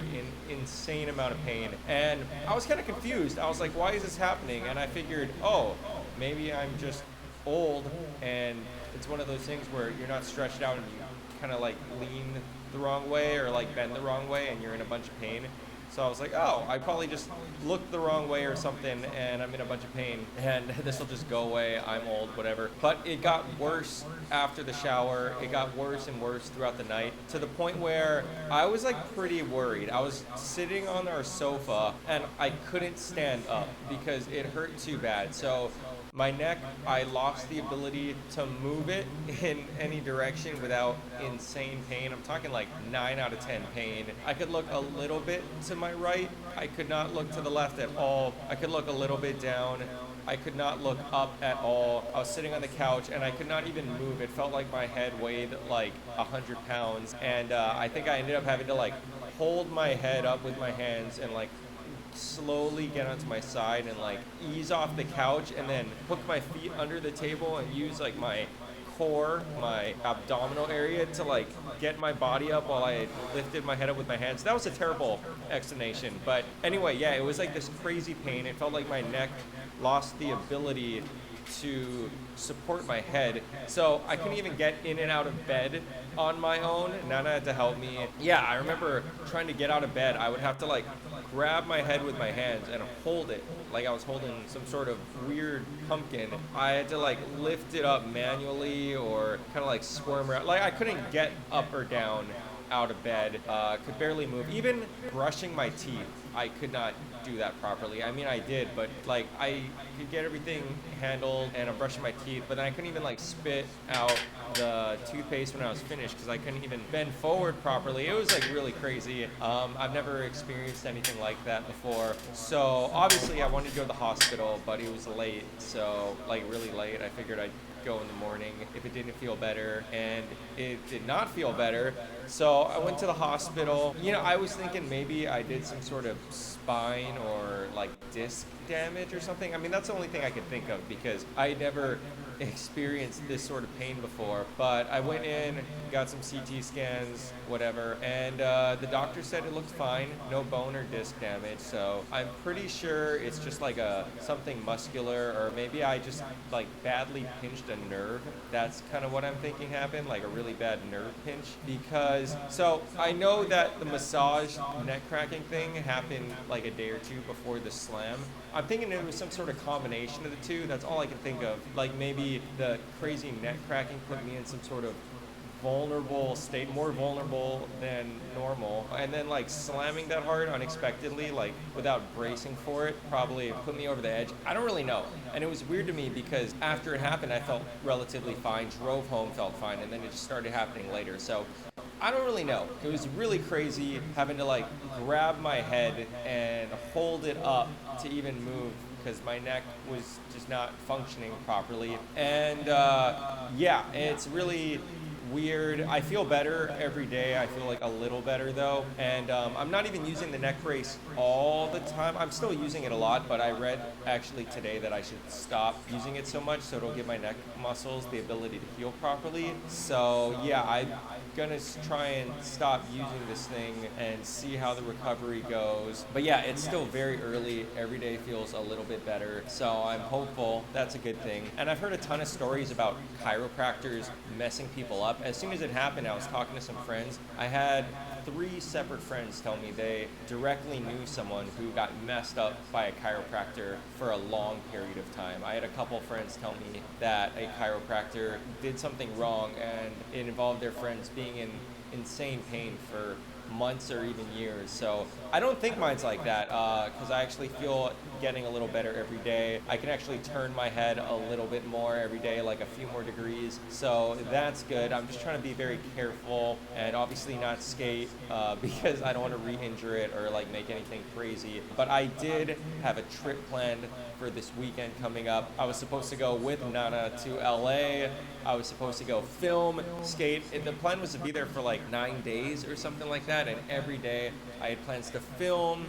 insane amount of pain, and I was kind of confused. I was like, why is this happening? And I figured, oh, maybe I'm just old, and it's one of those things where you're not stretched out and you kind of like lean the wrong way or like bend the wrong way and you're in a bunch of pain. So I was like, oh, I probably just looked the wrong way or something, and I'm in a bunch of pain, and this will just go away. I'm old, whatever. But it got worse after the shower. It got worse and worse throughout the night, to the point where I was like pretty worried. I was sitting on our sofa, and I couldn't stand up because it hurt too bad. So my neck, I lost the ability to move it in any direction without insane pain. I'm talking like 9 out of 10 pain. I could look a little bit to my right. I could not look to the left at all. I could look a little bit down. I could not look up at all. I was sitting on the couch and I could not even move. It felt like my head weighed like 100 pounds. And I think I ended up having to like hold my head up with my hands and like slowly get onto my side and like ease off the couch and then hook my feet under the table and use like my core, my abdominal area to like get my body up while I lifted my head up with my hands. That was a terrible explanation, but anyway, yeah, it was like this crazy pain. It felt like my neck lost the ability to support my head, so I couldn't even get in and out of bed on my own. Nana had to help me. Yeah, I remember trying to get out of bed. I would have to like grab my head with my hands and hold it like I was holding some sort of weird pumpkin. I had to like lift it up manually or kind of like squirm around. Like, I couldn't get up or down out of bed, could barely move. Even brushing my teeth, I could not do that properly. I mean, I did, but like I could get everything handled and I'm brushing my teeth, but then I couldn't even like spit out the toothpaste when I was finished because I couldn't even bend forward properly. It was like really crazy. I've never experienced anything like that before. So obviously I wanted to go to the hospital, but it was late. So like really late. I figured I'd go in the morning if it didn't feel better, and it did not feel better. So I went to the hospital. You know, I was thinking maybe I did some sort of spine or like disc damage or something. I mean, that's the only thing I could think of because I never experienced this sort of pain before. But I went in, got some CT scans, whatever, and the doctor said it looked fine, no bone or disc damage. So I'm pretty sure it's just like something muscular, or maybe I just like badly pinched a nerve. That's kind of what I'm thinking happened, like a really bad nerve pinch. Because so I know that the massage neck cracking thing happened like a day or two before the slam. I'm thinking it was some sort of combination of the two. That's all I can think of. Like maybe the crazy neck cracking put me in some sort of vulnerable state, more vulnerable than normal. And then like slamming that hard unexpectedly, like without bracing for it, probably put me over the edge. I don't really know. And it was weird to me because after it happened, I felt relatively fine, drove home, felt fine, and then it just started happening later. So I don't really know. It was really crazy having to like grab my head and hold it up to even move because my neck was just not functioning properly. And yeah, it's really weird. I feel better every day. I feel like a little better though. And I'm not even using the neck brace all the time. I'm still using it a lot, but I read actually today that I should stop using it so much so it'll give my neck muscles the ability to heal properly. So yeah, I'm gonna try and stop using this thing and see how the recovery goes. But yeah, it's still very early. Every day feels a little bit better. So I'm hopeful. That's a good thing. And I've heard a ton of stories about chiropractors messing people up. As soon as it happened, I was talking to some friends. I had 3 separate friends tell me they directly knew someone who got messed up by a chiropractor for a long period of time. I had a couple friends tell me that a chiropractor did something wrong and it involved their friends being in insane pain for months or even years. So I don't think mine's like that because I actually feel getting a little better every day. I can actually turn my head a little bit more every day, like a few more degrees. So that's good. I'm just trying to be very careful and obviously not skate because I don't want to re-injure it or like make anything crazy. But I did have a trip planned for this weekend coming up. I was supposed to go with Nana to LA. I was supposed to go film, skate. The plan was to be there for like 9 days or something like that. And every day I had plans to film,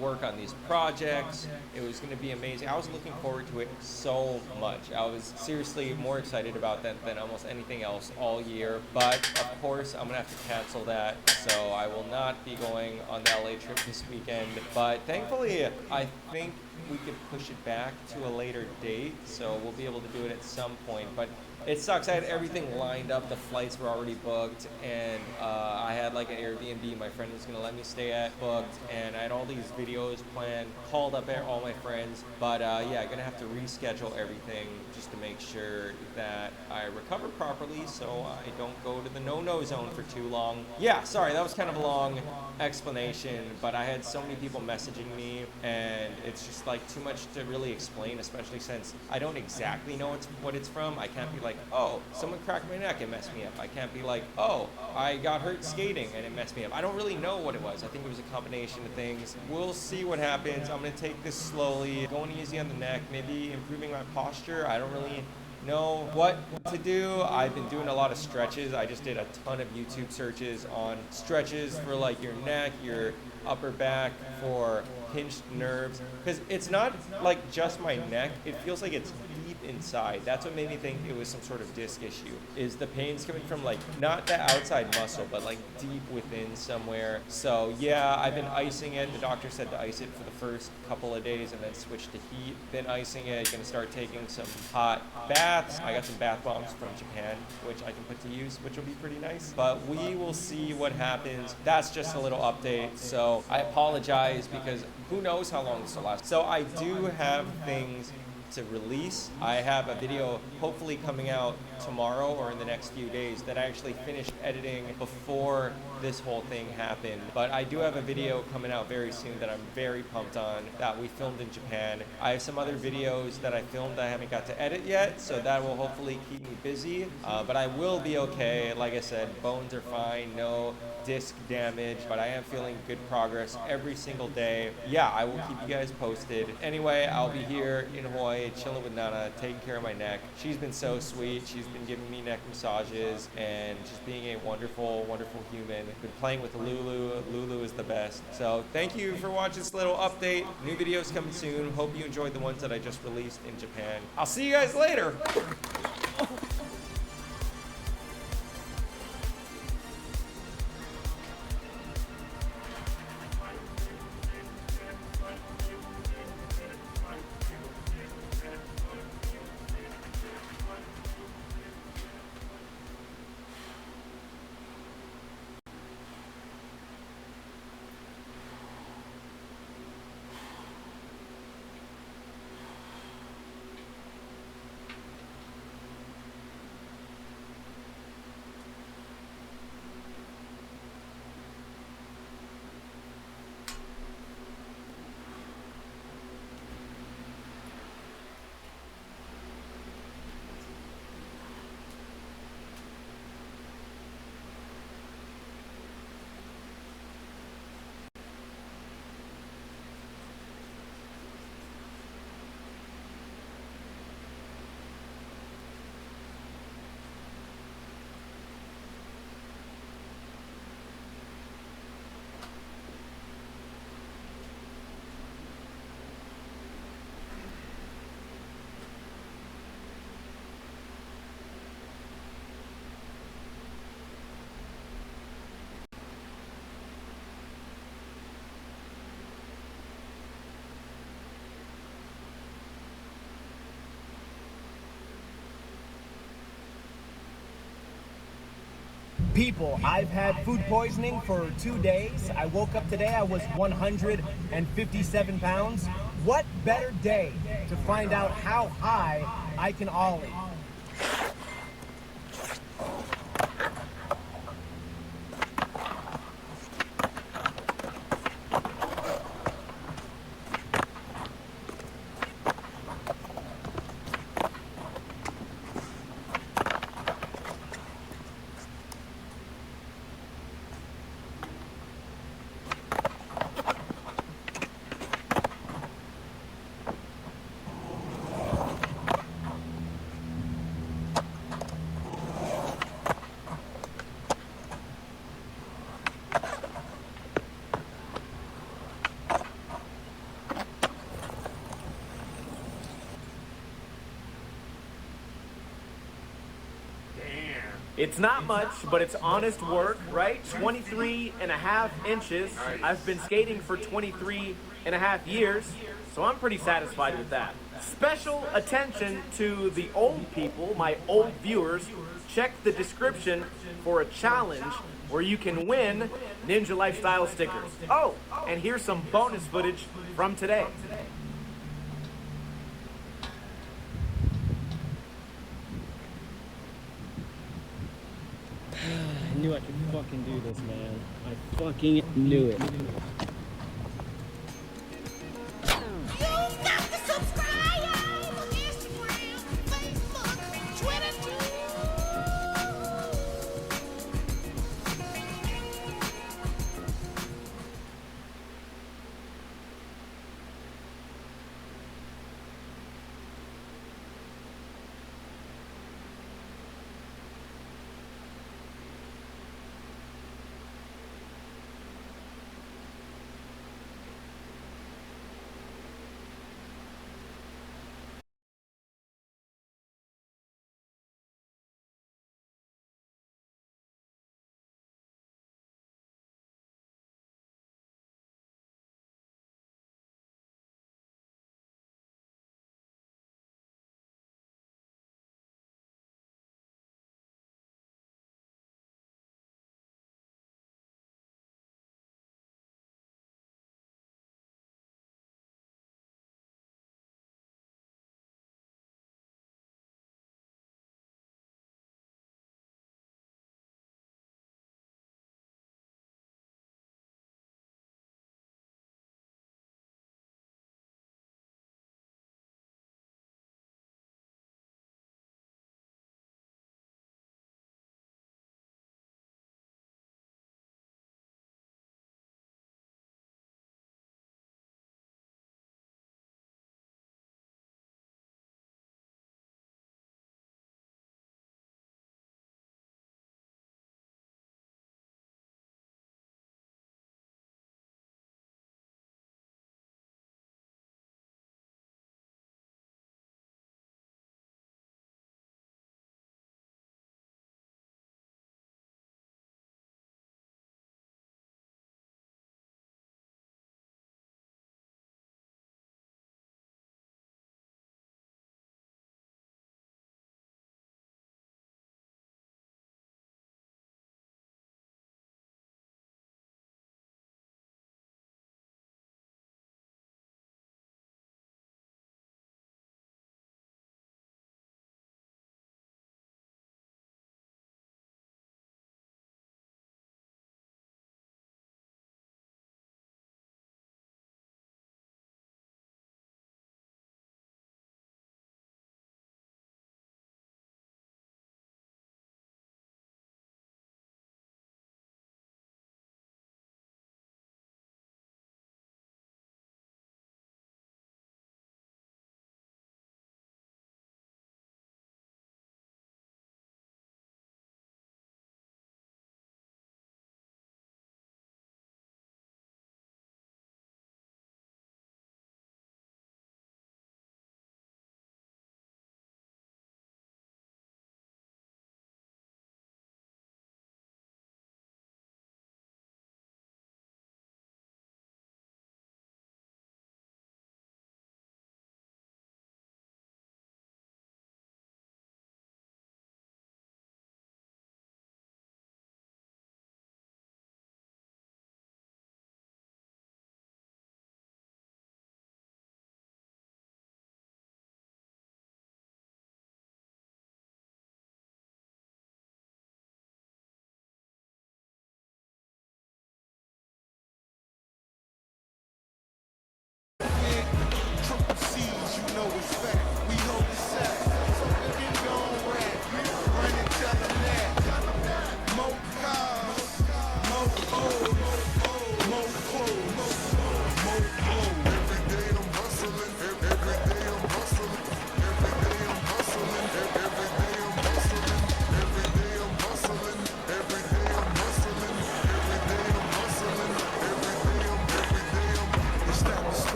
work on these projects. It was going to be amazing. I was looking forward to it so much. I was seriously more excited about that than almost anything else all year. But of course, I'm going to have to cancel that. So I will not be going on the LA trip this weekend. But thankfully, I think we could push it back to a later date. So we'll be able to do it at some point. But it sucks. I had everything lined up. The flights were already booked, and I had like an Airbnb my friend was gonna let me stay at booked, and I had all these videos planned, called up all my friends. But yeah, gonna have to reschedule everything just to make sure that I recover properly, so I don't go to the no-no zone for too long. Yeah, sorry, that was kind of a long explanation, but I had so many people messaging me, and it's just like too much to really explain, especially since I don't exactly know what it's from. I can't be like, oh, someone cracked my neck and messed me up. I can't be like, oh, I got hurt skating and it messed me up. I don't really know what it was. I think it was a combination of things. We'll see what happens. I'm going to take this slowly, going easy on the neck, maybe improving my posture. I don't really know what to do. I've been doing a lot of stretches. I just did a ton of YouTube searches on stretches for like your neck, your upper back, for pinched nerves, because it's not like just my neck. It feels like it's deep inside. That's what made me think it was some sort of disc issue, is the pain's coming from like not the outside muscle but like deep within somewhere. So yeah, I've been icing it. The doctor said to ice it for the first couple of days and then switch to heat. Been icing it. Gonna start taking some hot baths. I got some bath bombs from Japan which I can put to use, which will be pretty nice, but we will see what happens. That's just a little update. So I apologize because who knows how long this will last. So I do have things to release. I have a video hopefully coming out tomorrow or in the next few days that I actually finished editing before this whole thing happened. But I do have a video coming out very soon that I'm very pumped on that we filmed in Japan. I have some other videos that I filmed that I haven't got to edit yet, so that will hopefully keep me busy. But I will be okay. Like I said, bones are fine, no disc damage, but I am feeling good progress every single day. Yeah, I will keep you guys posted. Anyway, I'll be here in Hawaii chilling with Nana, taking care of my neck. She's been so sweet. She's been giving me neck massages and just being a wonderful, wonderful human. Been playing with Lulu. Lulu is the best. So thank you for watching this little update. New videos coming soon. Hope you enjoyed the ones that I just released in Japan. I'll see you guys later. People, I've had food poisoning for 2 days. I woke up today, I was 157 pounds. What better day to find out how high I can ollie? It's not much, but it's honest work, right? 23 and a half inches. I've been skating for 23 and a half years, so I'm pretty satisfied with that. Special attention to the old people, my old viewers. Check the description for a challenge where you can win Ninja Lifestyle stickers. Oh, and here's some bonus footage from today. I knew I could fucking do this, man. I fucking knew it.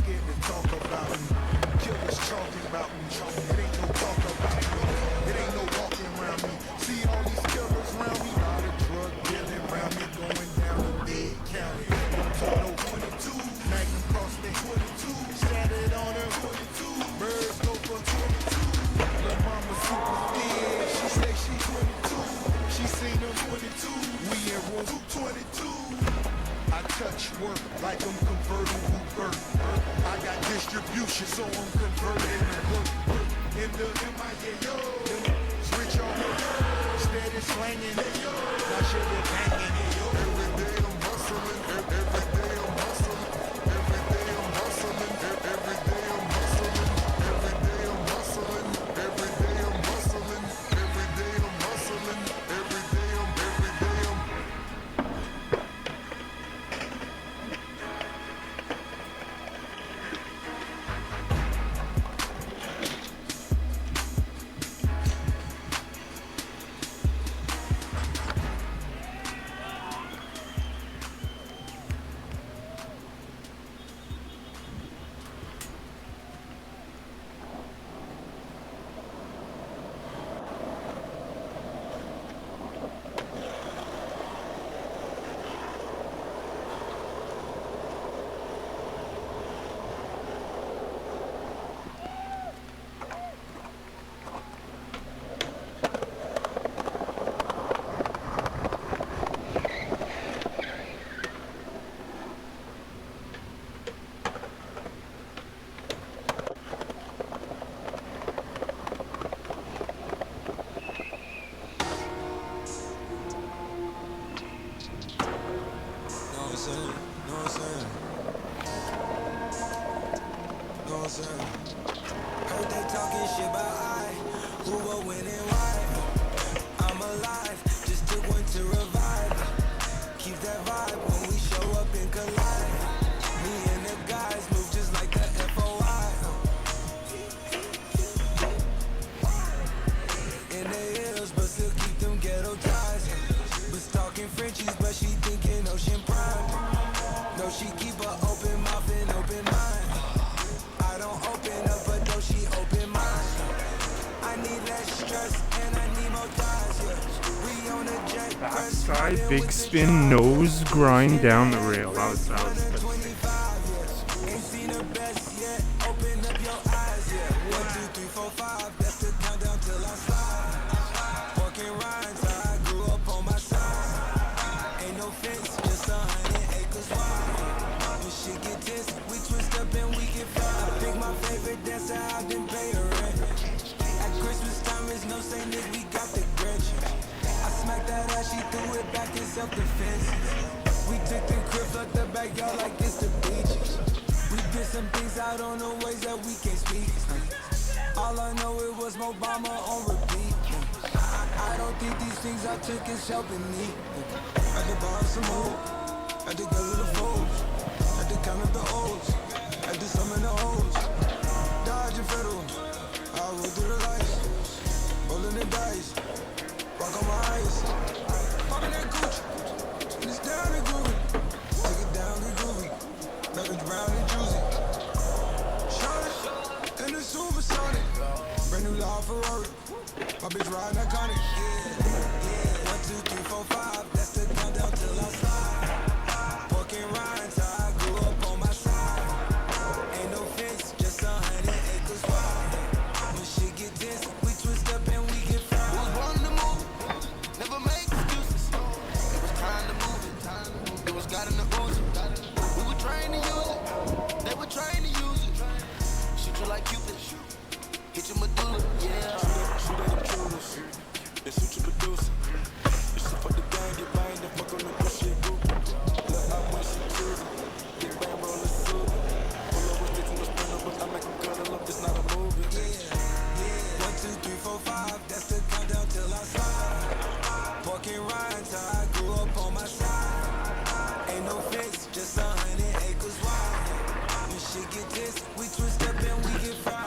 scared to talk about me. Killers talking about me. It ain't no talk about me. It ain't no walking around me. See all these killers around me. Lot of drug dealing around me, going down in Dead County. Don't talk no 22. Magnum cross they 22. Shattered on her 22. Birds go for 22. Lil' mama super thin. She say she 22. She seen them 22. We in room 22. I touch work like I'm converting Uber. I got distribution, so I'm converting to work. In the MIA, switch on steady slanging. Now shit is banging. Every day I'm hustling. Every day I'm hustling. Every day I'm hustling. Every day I'm hustling. Every day I'm hustling. Every day I'm hustling. Every day I'm hustling. Every day I'm. Heard they talking shit about who will win and why. I'm alive, just took one to revive. Keep that vibe when we show up and collide. Me and the guys move just like the FOI. In the hills, but still keep them ghetto ties. Was talking Frenchies, but she thinking Ocean Prime. No, she keep her open mouth and open mind. I don't open up, but though she open mind. I need less stress and I need more ties, yeah. We on a jet quest. Backside big spin nose grind down the rail. That was Ain't seen the best yet. Open up your eyes, yeah. 1, 2, 3, 4, 5. That's the countdown till I slide. Walking rhymes, I grew up on my side. Ain't no fence, just 100 acres wide. When shit get tense, we twist up and we get fly. I pick my favorite dancer, I didn't pay her rent. At Christmas time, it's no saying this, we got the Grinch. I smacked that ass, she threw it back in self-defense. We took the crib, left the backyard like it's the beach. We did some things out on the ways that we can't speak. All I know it was Obama on repeat. I don't think these things I took is helping me. Had to borrow some more, had to get a little fold, had to count up the O's, had to summon the O's. Dodging federal, I roll through the lights, rolling the dice, rock on my eyes, popping that Gucci, and it's down and groovy, take it down and groovy, leverage round and juicy. Charlotte, and the supersonic, brand new law Ferrari, my bitch riding iconic. Yeah, 1, 2, 3, 4, 5, that's the countdown till I slide. Walking rhymes, I grew up on my side. Ain't no fence, just 100 acres wide. When shit get tense, we twist up and we get fried. Was born to move, never make excuses. It was time to move it. It was God in the Uzi. We were trained to use it. They were trained to use it. Shoot you like Cupid. Hit your medulla, yeah. Shoot at intruders. Then shoot your producer. If she fuck the gang, get banged and fuck on the bullshit group. Look up when she choosing. Big bang roll is soothing. Pull up with sticks in the sprinter, but I make them cuddle up. It's not a movie. Yeah. 1, 2, 3, 4, 5. That's the countdown till I slide. Walking rhymes, I grew up on my side. Ain't no fence, just 100 acres wide. When shit get tense, we twist up and we get fried.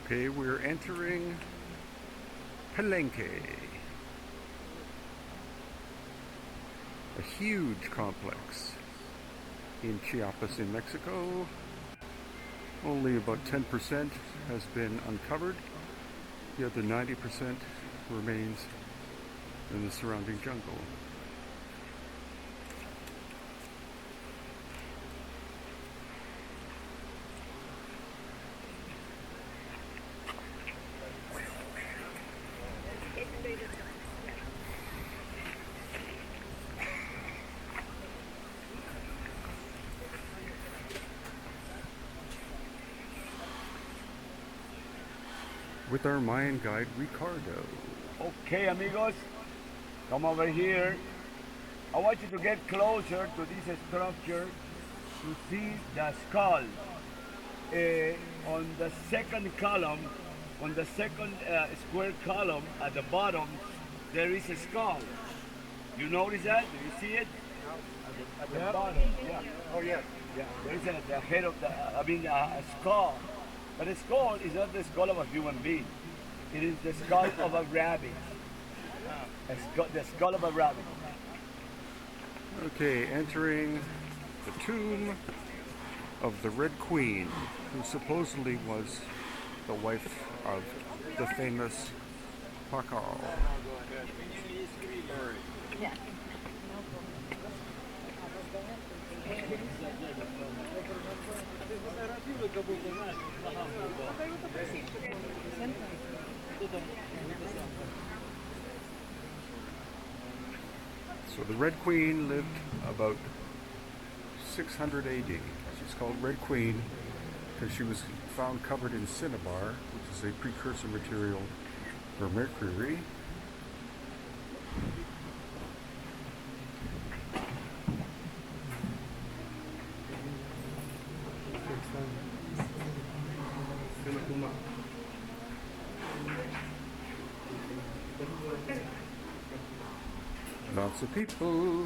Okay, we're entering Palenque. A huge complex in Chiapas in Mexico. Only about 10% has been uncovered. The other 90% remains in the surrounding jungle. With our Mayan guide, Ricardo. Okay, amigos, come over here. I want you to get closer to this structure to see the skull. On the second column, on the second square column at the bottom, there is a skull. You notice that? Do you see it? At the bottom, yeah. Oh, yeah. Yeah, there is the head of a skull. But the skull is not the skull of a human being. It is the skull of a rabbit. The skull of a rabbit. Okay, entering the tomb of the Red Queen, who supposedly was the wife of the famous Pacal. So the Red Queen lived about 600 AD. She's called Red Queen because she was found covered in cinnabar, which is a precursor material for mercury. Lots of people.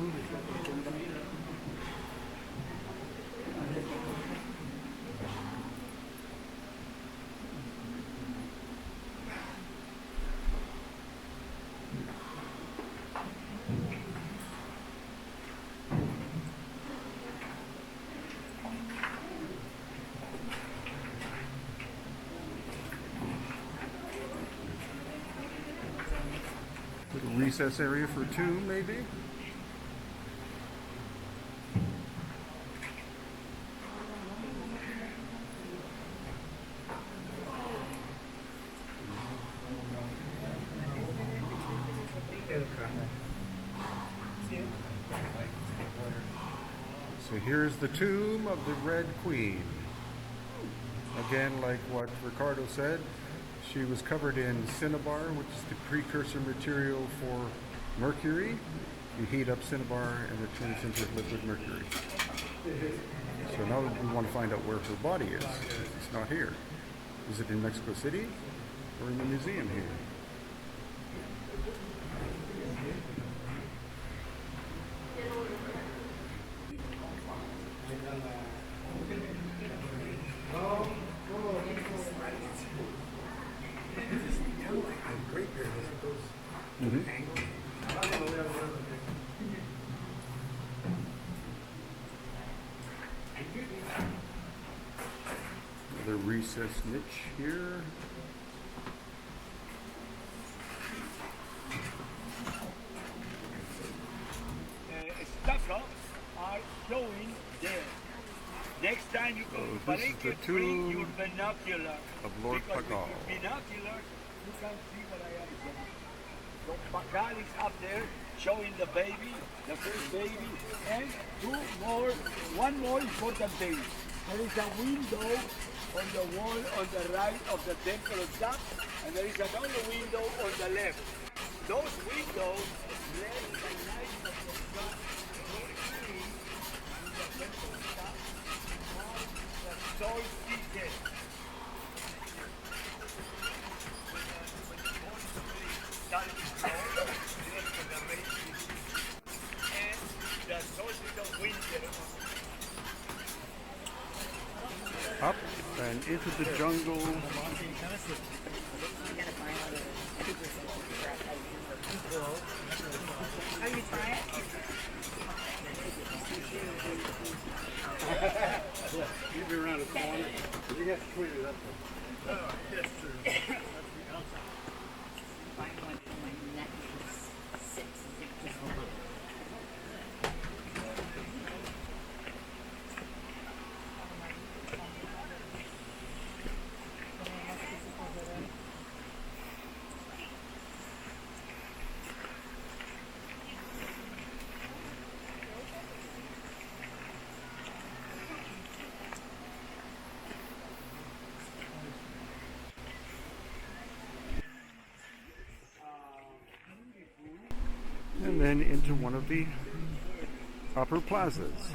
Little recess area for a tomb, maybe? So here's the tomb of the Red Queen. Again, like what Ricardo said, she was covered in cinnabar, which is the precursor material for mercury. You heat up cinnabar and it turns into liquid mercury. So now we want to find out where her body is. It's not here. Is it in Mexico City or in the museum here? The recessed niche here. Stucco are showing there. Next time you go to Palenque, bring your binocular. Of Lord Because Pacal. with your binocular, you can see what I am saying. So Pacal is up there showing the baby, the first baby, and one more important thing. There is a window on the wall on the right of the temple of Jack, and there is another window on the left. Those windows let the light of the sun in the temple of Jack on the solstice. And the solstice of winter. Up and into the jungle. Are you trying? You've been around the corner. You have to clean it up. Oh, that's true. And then into one of the upper plazas.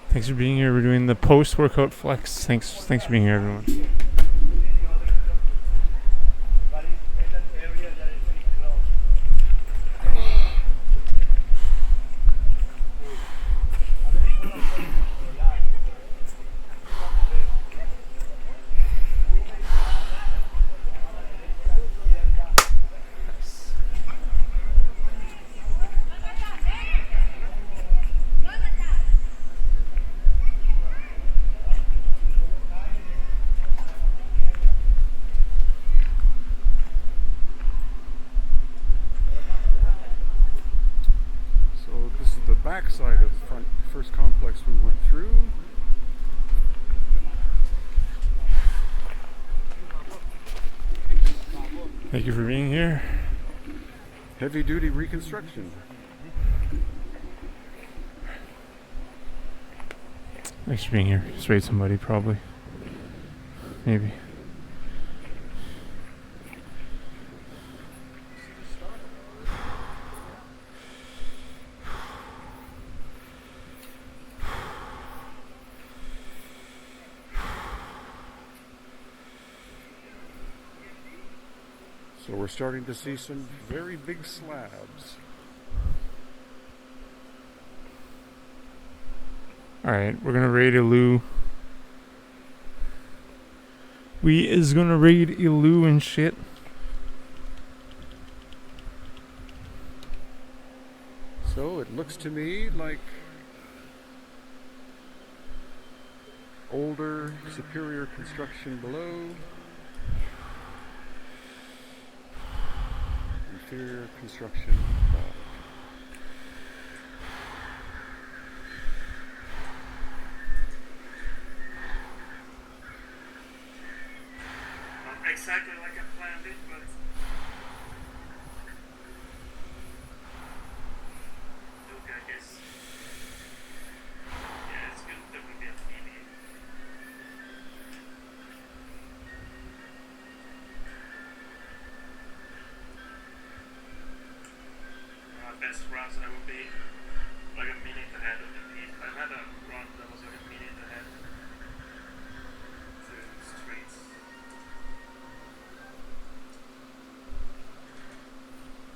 Thanks for being here. We're doing the post-workout flex. Thanks for being here, everyone. Backside of the first complex we went through. Thank you for being here. Heavy duty reconstruction. Thanks for being here. Sprayed somebody, probably. Maybe. So we're starting to see some very big slabs. Alright, we're gonna raid Ilu. We is gonna raid Ilu and shit. So it looks to me like older, superior construction below. Inferior construction above. Not exactly like I planned it, but look, I guess. Yeah, it's good. There will be a TV. Best runs, I will be like a minute ahead of the peak. I had a run that was like a minute ahead to streets.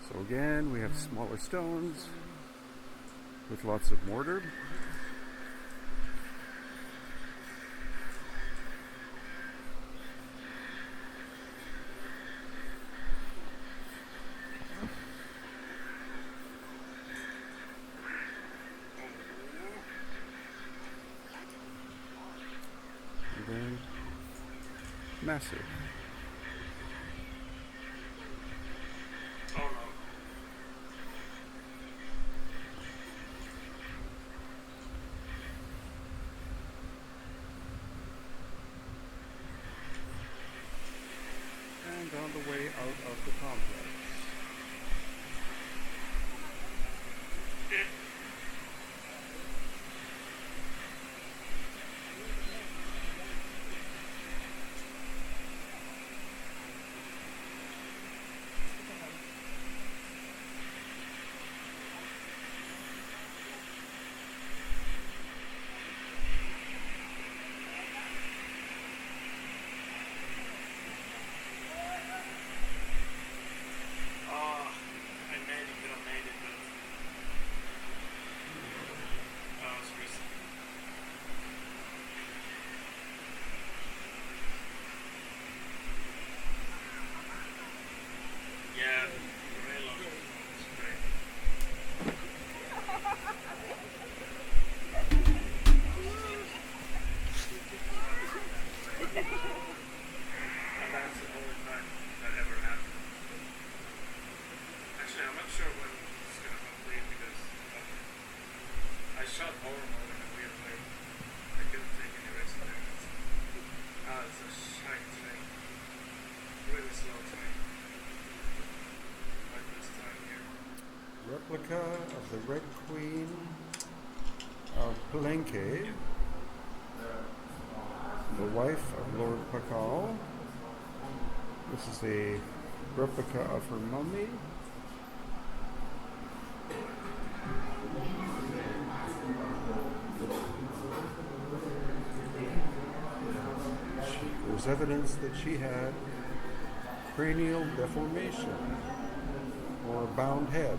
So again, we have smaller stones with lots of mortar. Massive. Oh no. And on the way out of the complex. horrible in a weird way. I couldn't take any risks there. It's a shite train. Really slow train. Like this time here. Replica of the Red Queen of Palenque, the wife of Lord Pakal. This is a replica of her mummy. There's evidence that she had cranial deformation or a bound head.